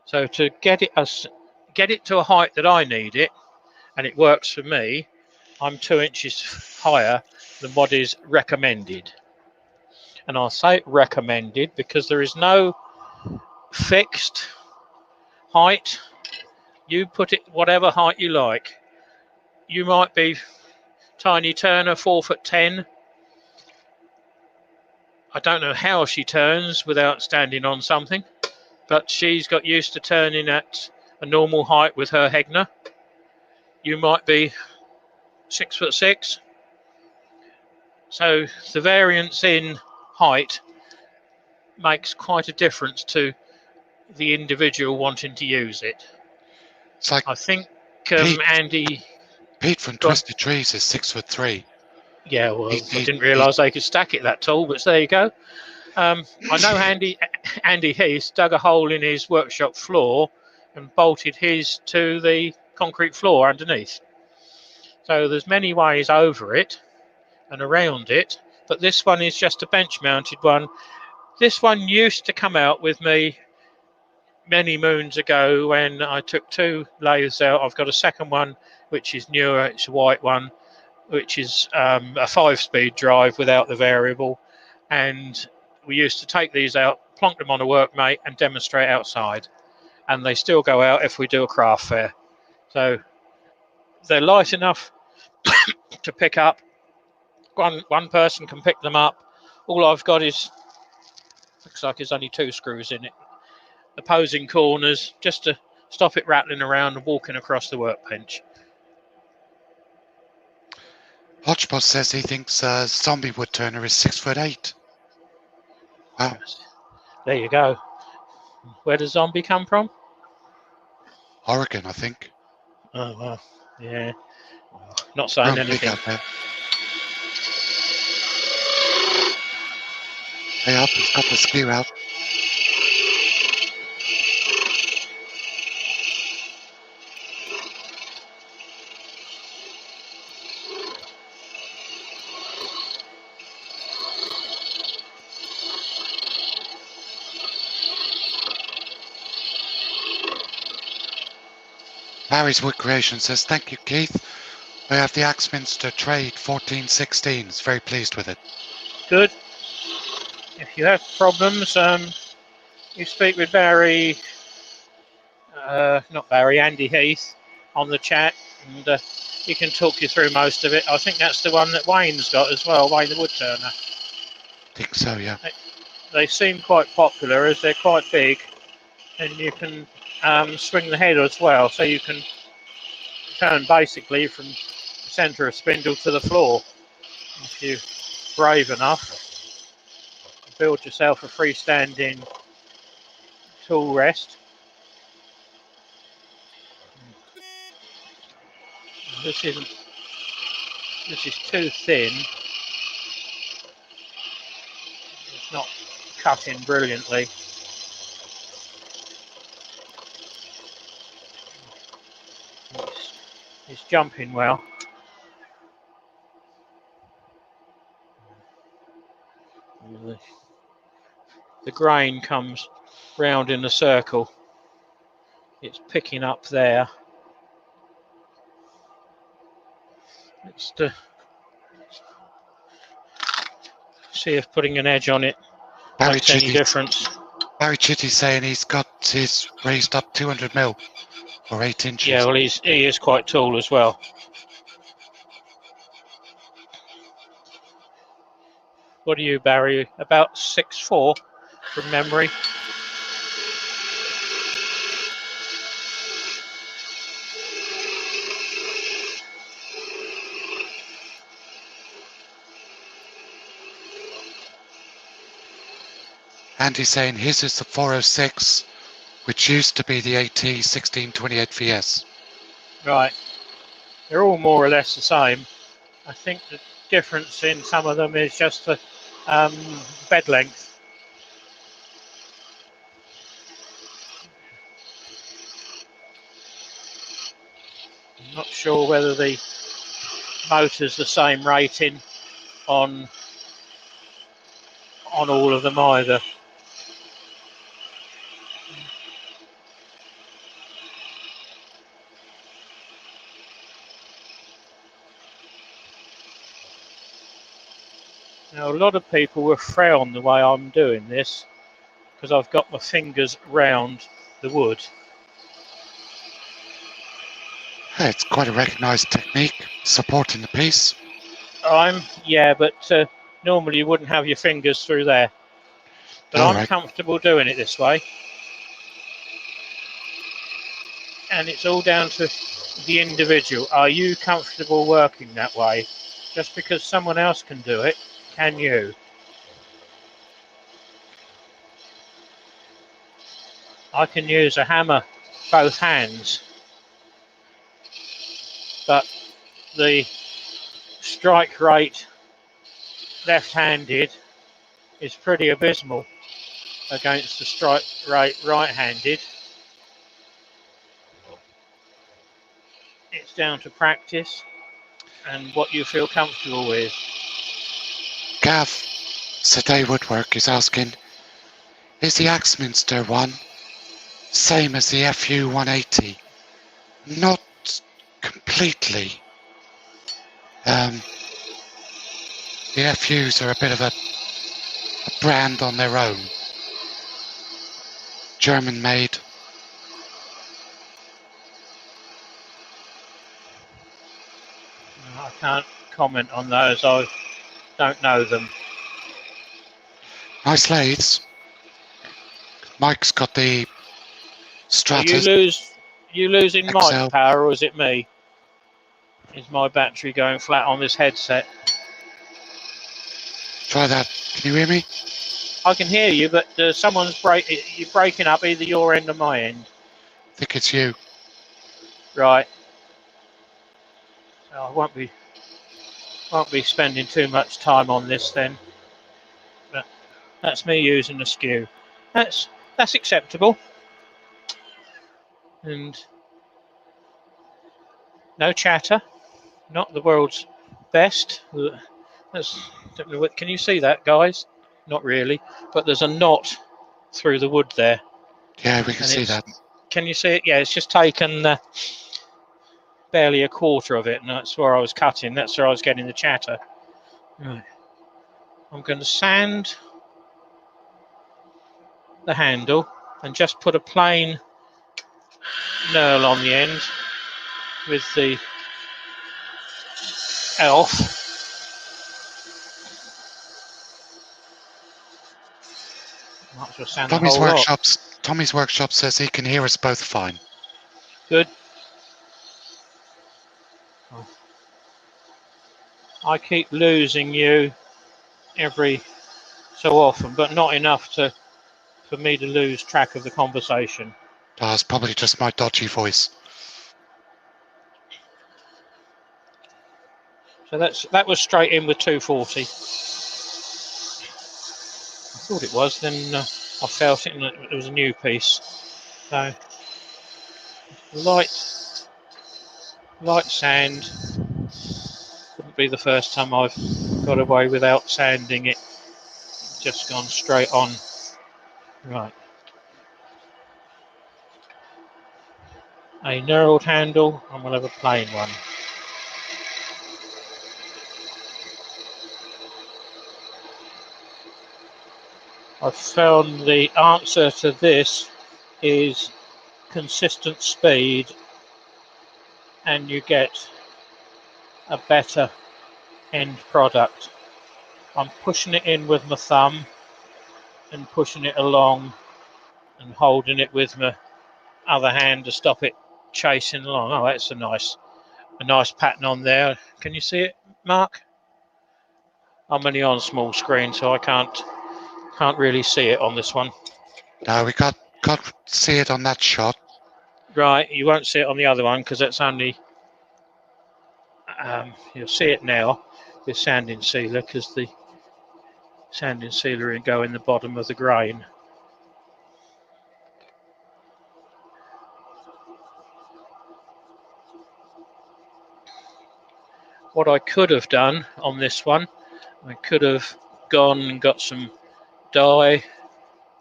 So to get it to a height that I need it, and it works for me, I'm 2 inches higher than what is recommended. And I'll say recommended because there is no fixed height. You put it whatever height you like. You might be Tiny Turner, 4'10". I don't know how she turns without standing on something, but she's got used to turning at a normal height with her Hegner. You might be 6'6". So the variance in height makes quite a difference to the individual wanting to use it. It's like I think Pete. Andy. Pete from Go on. Twisted Trees is 6'3". Yeah, well, He, I he, didn't he, realise they could stack it that tall, but there you go. I know Andy Heath dug a hole in his workshop floor and bolted his to the concrete floor underneath. So there's many ways over it and around it, but this one is just a bench mounted one. This one used to come out with me many moons ago when I took 2 lathes out. I've got a second one which is newer, it's a white one, which is a 5-speed drive without the variable, and we used to take these out, plonk them on a workmate and demonstrate outside, and they still go out if we do a craft fair. So they're light enough to pick up. One person can pick them up. All I've got is, looks like there's only 2 screws in it, opposing corners, just to stop it rattling around and walking across the workbench. Hodgepodge says he thinks Zombie Woodturner is 6'8". Wow. There you go. Where does Zombie come from? Oregon, I think. Oh, well, yeah. Not saying Grown big anything. out there. Hey up, he's got the skew out. Barry's Wood Creation says, thank you, Keith. I have the Axminster Trade 1416. He's very pleased with it. Good. If you have problems, you speak with Barry, Andy Heath on the chat, and he can talk you through most of it. I think that's the one that Wayne's got as well, Wayne the Woodturner. Think so, yeah. They seem quite popular as they're quite big, and you can swing the head as well, so you can turn basically from the centre of spindle to the floor. If you're brave enough, build yourself a freestanding tool rest. This is too thin. It's not cutting brilliantly. It's jumping well. The grain comes round in a circle. It's picking up there. It's to see if putting an edge on it makes any difference. Barry Chitty's saying he's got his raised up 200 mil or 8 inches. Yeah, well, he is quite tall as well. What are you, Barry? About 6'4" from memory. Andy's saying his is the 406, which used to be the AT 1628 VS. Right. They're all more or less the same. I think the difference in some of them is just the bed length. I'm not sure whether the motor's the same rating on all of them either. Now, a lot of people will frown the way I'm doing this because I've got my fingers round the wood. It's quite a recognised technique, supporting the piece. But normally you wouldn't have your fingers through there. But I'm comfortable doing it this way. And it's all down to the individual. Are you comfortable working that way? Just because someone else can do it, can you? I can use a hammer both hands, but the strike rate left-handed is pretty abysmal against the strike rate right-handed. It's down to practice and what you feel comfortable with. Gav, Saday Woodwork is asking, is the Axminster one same as the FU 180? Not completely. The FUs are a bit of a brand on their own. German made. I can't comment on those. I don't know them. Nice lathes. Mike's got the Are Stratus. you losing XL. mic power, or is it me? Is my battery going flat on this headset? Try that. Can you hear me? I can hear you, but you're breaking up either your end or my end. I think it's you. Right. So I won't be spending too much time on this then. But that's me using the skew. That's acceptable. And no chatter. Not the world's best. Can you see that, guys? Not really. But there's a knot through the wood there. Yeah, we can see that. Can you see it? Yeah, it's just taken barely a quarter of it, and that's where I was cutting. That's where I was getting the chatter. Right. I'm going to sand the handle and just put a plain knurl on the end with the elf. Might as well sand Tommy's the whole workshop. Tommy's workshop says he can hear us both fine. Good. I keep losing you every so often, but not enough for me to lose track of the conversation. Oh, it's probably just my dodgy voice. So that was straight in with 240. I thought it was, then I felt it and it was a new piece. So light sand. Wouldn't be the first time I've got away without sanding it. Just gone straight on. Right. A knurled handle, and we'll have a plain one. I've found the answer to this is consistent speed, and you get a better end product. I'm pushing it in with my thumb and pushing it along and holding it with my other hand to stop it chasing along. Oh, that's a nice pattern on there. Can you see it, Mark? I'm only on small screen, so I can't really see it on this one. No, we got to see it on that shot. Right, you won't see it on the other one because that's only. You'll see it now with sanding sealer because the sanding sealer will go in the bottom of the grain. What I could have done on this one, I could have gone and got some dye,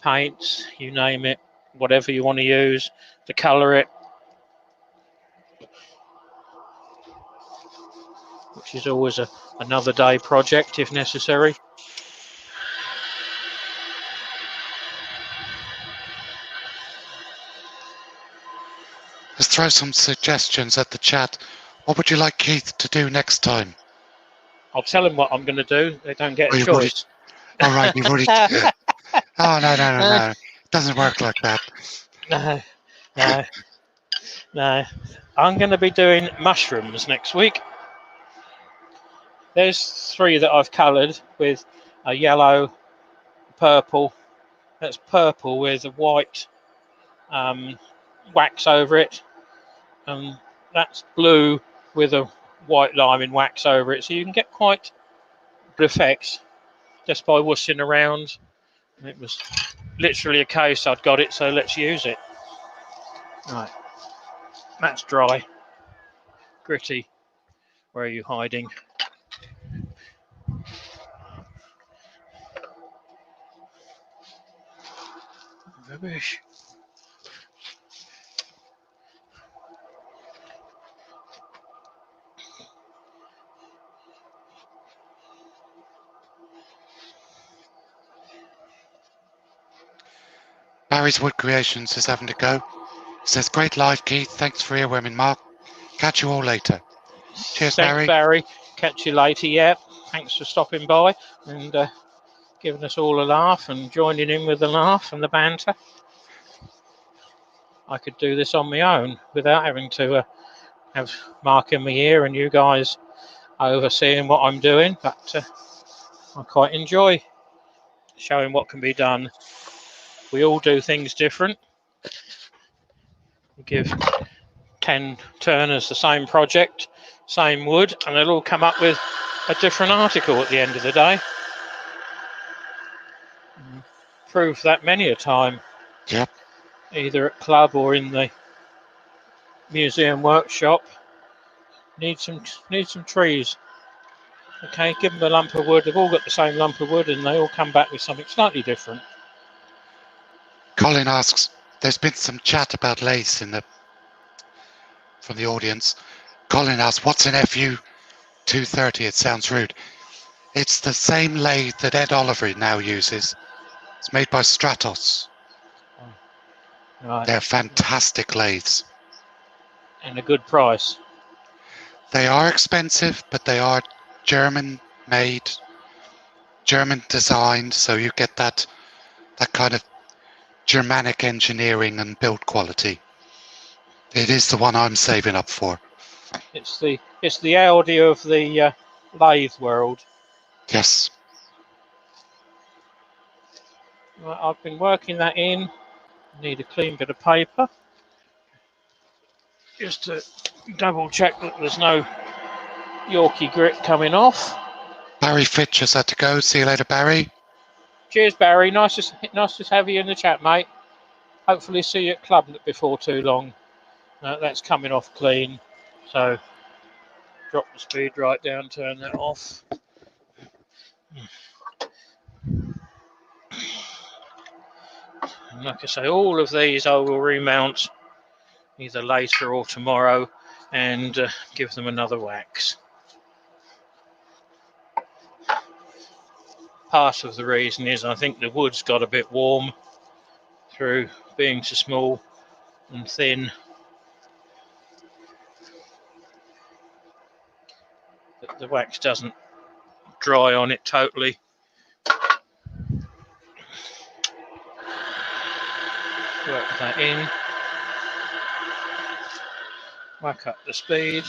paints, you name it, whatever you want to use to colour it, which is always another day project if necessary. Let's throw some suggestions at the chat. What would you like Keith to do next time? I'll tell them what I'm going to do. They don't get a choice. All right, you've already. Oh, no. It doesn't work like that. No. I'm going to be doing mushrooms next week. There's 3 that I've coloured with a yellow, purple. That's purple with a white wax over it, and that's blue with a white liming wax over it, so you can get quite good effects just by whooshing around. And it was literally a case, I'd got it, so let's use it. Right, that's dry. Gritty, where are you hiding? Rubbish. Barry's Wood Creations is having to go. Says, great live, Keith. Thanks for earworming, Mark. Catch you all later. Cheers, Thanks, Barry. Catch you later. Yeah, thanks for stopping by and giving us all a laugh and joining in with the laugh and the banter. I could do this on my own without having to have Mark in my ear and you guys overseeing what I'm doing, but I quite enjoy showing what can be done. We all do things different. We give 10 turners the same project, same wood, and they'll all come up with a different article at the end of the day. Proved that many a time. Yep. Either at club or in the museum workshop. Need some trees. Okay, give them a lump of wood. They've all got the same lump of wood, and they all come back with something slightly different. Colin asks, there's been some chat about lathes from the audience. Colin asks, what's an FU 230? It sounds rude. It's the same lathe that Ed Oliver now uses. It's made by Stratos. Right. They're fantastic lathes. And a good price. They are expensive, but they are German made, German designed, so you get that kind of Germanic engineering and build quality. It is the one I'm saving up for. It's the Audi of the lathe world. Yes. Right, I've been working that in. Need a clean bit of paper. Just to double check that there's no Yorkie grit coming off. Barry Fitch has had to go. See you later, Barry. Cheers, Barry. Nice to have you in the chat, mate. Hopefully see you at club before too long. That's coming off clean. So drop the speed right down, turn that off. And like I say, all of these I will remount either later or tomorrow and give them another wax. Part of the reason is I think the wood's got a bit warm through being so small and thin. But the wax doesn't dry on it totally. Work that in. Whack up the speed.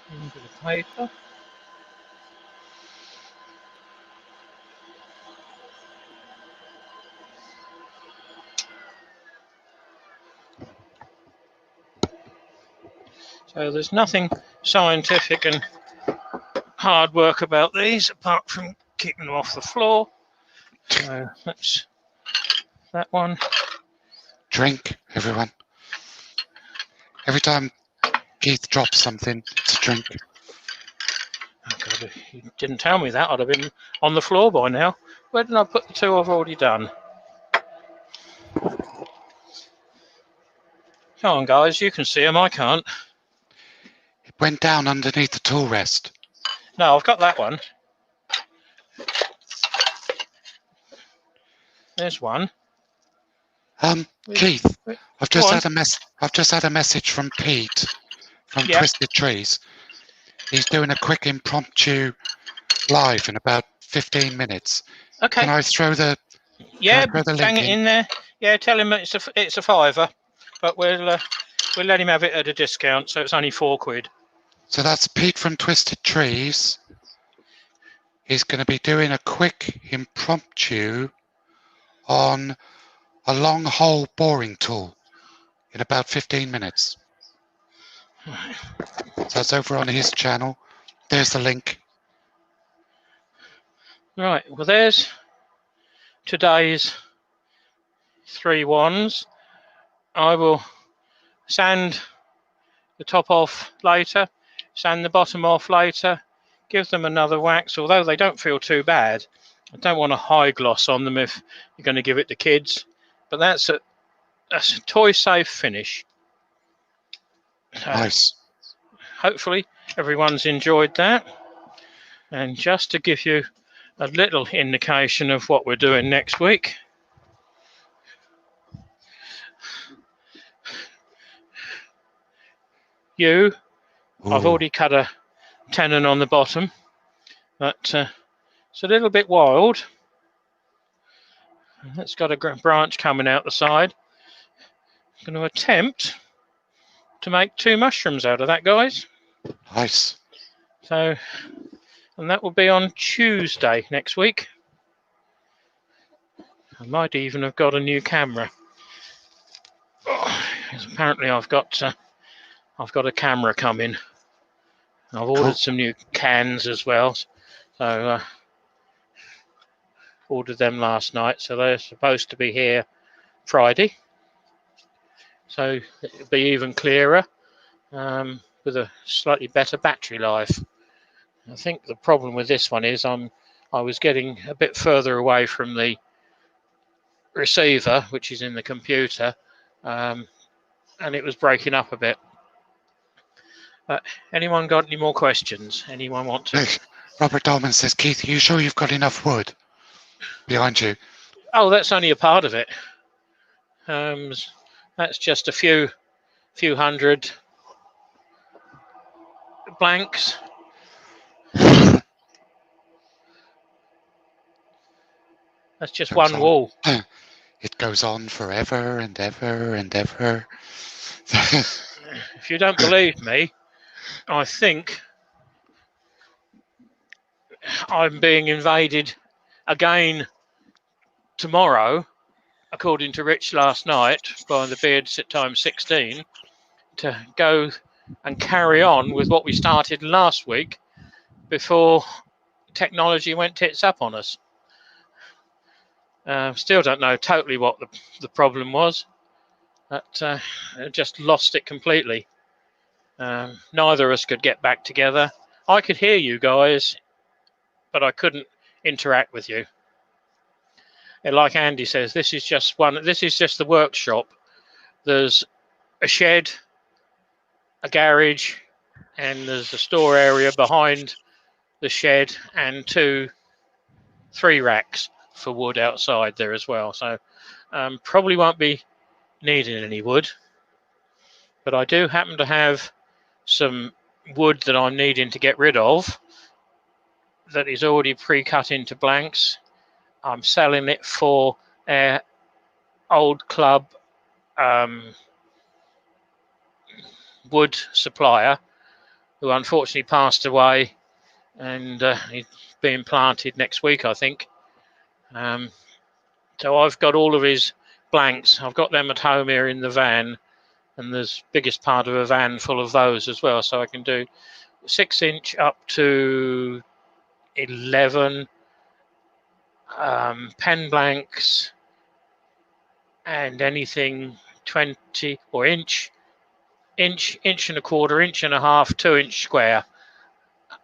Into the paper. So there's nothing scientific and hard work about these apart from keeping them off the floor. So that's that one. Drink, everyone. Every time Keith drops something, it's a drink. Oh God, if you didn't tell me that, I'd have been on the floor by now. Where did I put the two I've already done? Come on, guys, you can see them, I can't. It went down underneath the tool rest. No, I've got that one. There's one. Keith, I've just had a message from Pete from Twisted Trees. He's doing a quick impromptu live in about 15 minutes. Okay. Can I throw the bang it in there. Yeah, tell him it's a £5, but we'll let him have it at a discount, so it's only £4. So that's Pete from Twisted Trees. He's going to be doing a quick impromptu on a long hole boring tool in about 15 minutes. So it's over on his channel. There's the link. Right, well there's today's 3 wands. I will sand the top off later, sand the bottom off later, give them another wax, although they don't feel too bad. I don't want a high gloss on them if you're going to give it to kids, but that's a toy safe finish. Nice. Hopefully everyone's enjoyed that. And just to give you a little indication of what we're doing next week, I've already cut a tenon on the bottom, but it's a little bit wild. It's got a branch coming out the side. I'm going to attempt to make 2 mushrooms out of that, guys. Nice. So, and that will be on Tuesday next week. I might even have got a new camera. Apparently I've got a camera coming. I've ordered some new cans as well. So ordered them last night, so they're supposed to be here Friday. So it'll be even clearer, with a slightly better battery life. I think the problem with this one is I was getting a bit further away from the receiver, which is in the computer, and it was breaking up a bit. Anyone got any more questions? Anyone want to? Robert Dolman says, Keith, are you sure you've got enough wood behind you? Oh, that's only a part of it. That's just a few hundred blanks. That's just one wall. It goes on forever and ever and ever. If you don't believe me, I think I'm being invaded again tomorrow, according to Rich last night, by the Beards at time 16, to go and carry on with what we started last week before technology went tits up on us. Still don't know totally what the problem was, but just lost it completely. Neither of us could get back together. I could hear you guys, but I couldn't interact with you. And like Andy says, this is just the workshop. There's a shed, a garage, and there's a store area behind the shed, and 3 racks for wood outside there as well. So probably won't be needing any wood, but I do happen to have some wood that I'm needing to get rid of that is already pre-cut into blanks. I'm selling it for our old club wood supplier, who unfortunately passed away, and he's being planted next week, I think. So I've got all of his blanks. I've got them at home here in the van, and there's biggest part of a van full of those as well. So I can do 6-inch up to 11 pen blanks, and anything 20 or inch and a quarter, inch and a half, 2-inch square.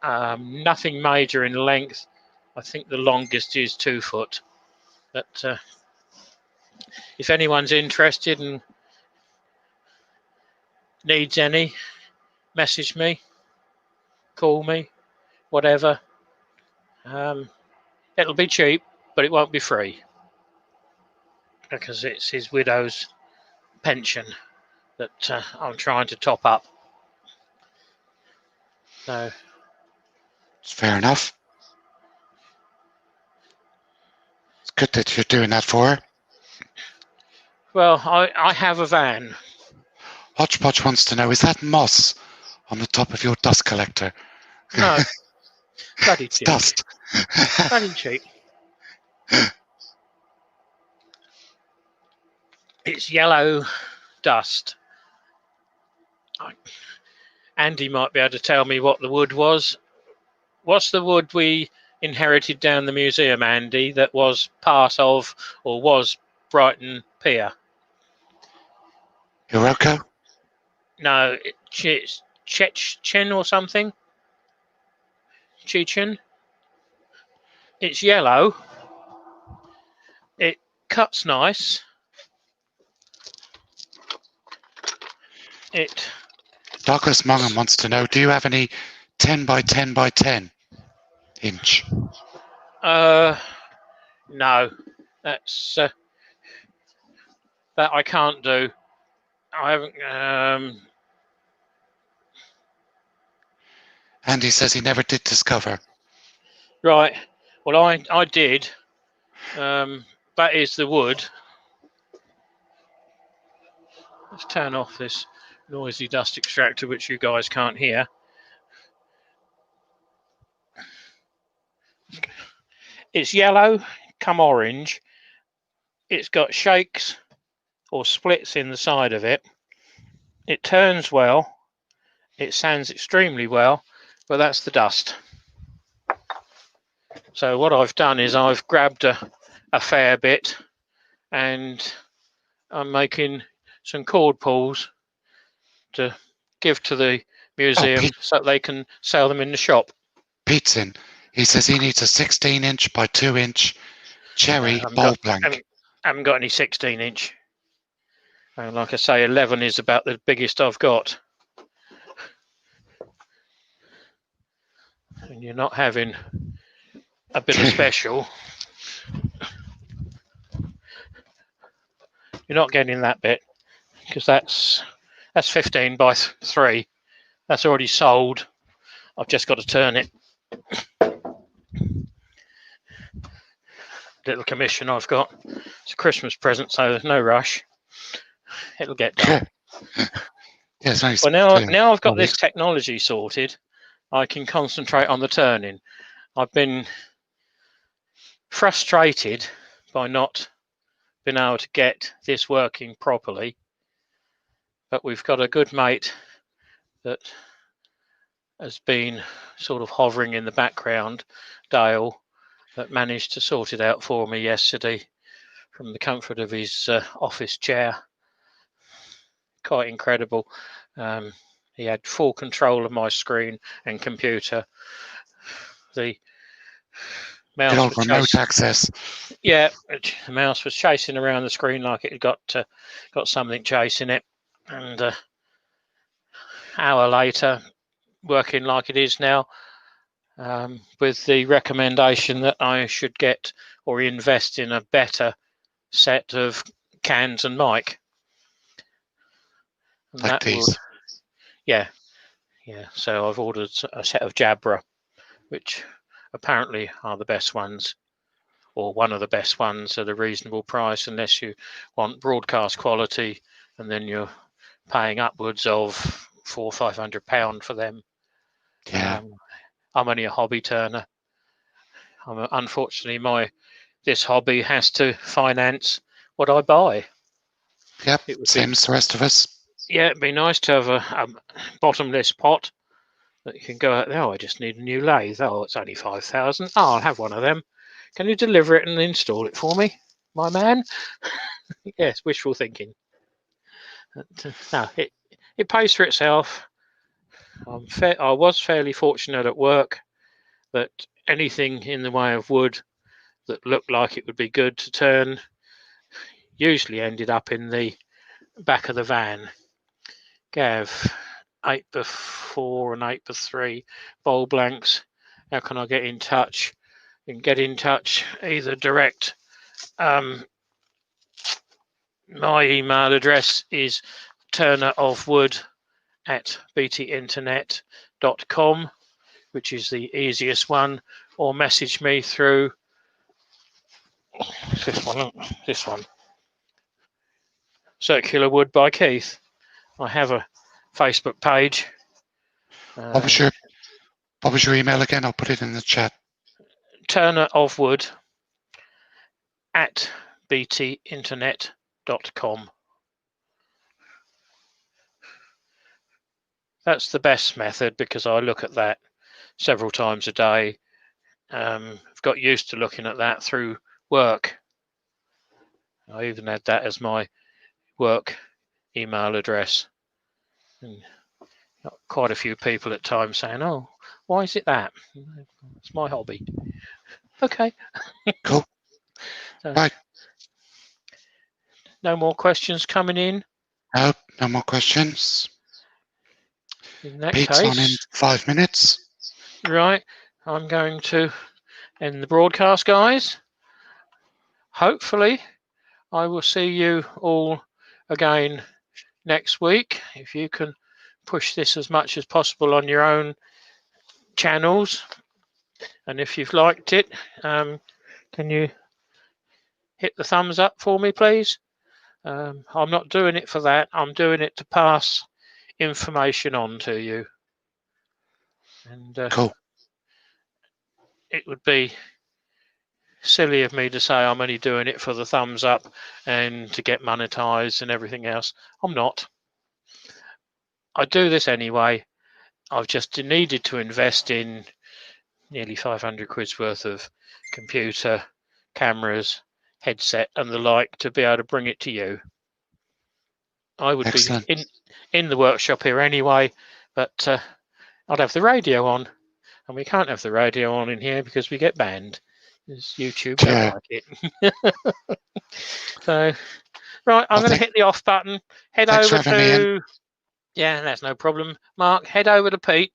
Nothing major in length. I think the longest is 2 foot. But if anyone's interested and needs any, message me, call me, whatever. It'll be cheap, but it won't be free, because it's his widow's pension that I'm trying to top up. So It's fair enough. It's good that you're doing that for her. Well, I have a van. Hodgepodge wants to know, is that moss on the top of your dust collector? No, Bloody It's cheap. dust. Bloody cheap. It's yellow dust. Andy might be able to tell me what the wood was. What's the wood we inherited down the museum, Andy, that was part of or was Brighton Pier? Hiroko? No, it's Chechen or something. Chechen. It's yellow. It cuts nice. It. Douglas Mongham wants to know, do you have any 10 by 10 by 10 inch? No, that's that I can't do. I haven't. Andy says he never did discover. Right. Well, I did. That is the wood. Let's turn off this noisy dust extractor, which you guys can't hear. It's yellow, come orange. It's got shakes or splits in the side of it. It turns well. It sands extremely well, but that's the dust. So what I've done is I've grabbed a fair bit, and I'm making some cord pulls to give to the museum so they can sell them in the shop. Pete's in. He says he needs a 16 inch by 2 inch cherry bowl blank. Haven't got any 16 inch. And like I say, 11 is about the biggest I've got. And you're not having a bit of special. You're not getting that bit, because that's 15 by 3. That's already sold. I've just got to turn it. Little commission I've got. It's a Christmas present, so there's no rush. It'll get done. Yeah, nice. Well, now I've got this technology sorted, I can concentrate on the turning. I've been frustrated by not being able to get this working properly, but we've got a good mate that has been sort of hovering in the background, Dale, that managed to sort it out for me yesterday from the comfort of his office chair. Quite incredible. He had full control of my screen and computer. The mouse was remote access. Yeah, the mouse was chasing around the screen like it had got something chasing it, and an hour later, working like it is now, with the recommendation that I should get or invest in a better set of cans and mic. And like these. Yeah. So I've ordered a set of Jabra, which apparently are the best ones, or one of the best ones at a reasonable price, unless you want broadcast quality, and then you're paying upwards of £400 or £500 for them. Yeah. I'm only a hobby turner. Unfortunately, this hobby has to finance what I buy. Yep, same as the rest of us. Yeah, it'd be nice to have a bottomless pot that you can go out there. Oh, I just need a new lathe. Oh, it's only 5,000. Oh, I'll have one of them. Can you deliver it and install it for me, my man? Yes, wishful thinking. No, it pays for itself. I was fairly fortunate at work that anything in the way of wood that looked like it would be good to turn usually ended up in the back of the van. Gav, 8x4 and 8x3 bowl blanks. How can I get in touch? You can get in touch either direct. My email address is turnerofwood@btinternet.com, which is the easiest one, or message me through this one. Circular Wood by Keith. I have a Facebook page. What was your What was your email again? I'll put it in the chat. turnerofwood@btinternet.com. That's the best method because I look at that several times a day. I've got used to looking at that through work. I even had that as my work email address. And got quite a few people at times saying, "Oh, why is it that?" It's my hobby. Okay. Cool. So, Right. no more questions coming in. No more questions. In that Pete's on in case, 5 minutes. right, I'm going to end the broadcast, guys. Hopefully, I will see you all again next week. If you can push this as much as possible on your own channels, and if you've liked it, can you hit the thumbs up for me, please? I'm not doing it for that. I'm doing it to pass information on to you. And Cool. it would be silly of me to say I'm only doing it for the thumbs up and to get monetized and everything else. I'm not. I do this anyway. I've just needed to invest in nearly 500 quid's worth of computer, cameras, headset and the like to be able to bring it to you. I would Excellent. be in the workshop here anyway, but I'd have the radio on, and we can't have the radio on in here because we get banned. YouTube don't like it. So, right, I'm going to hit the off button. Head over to. Yeah, that's no problem. Mark, head over to Pete.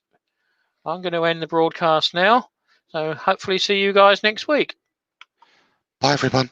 I'm going to end the broadcast now. So hopefully see you guys next week. Bye, everyone.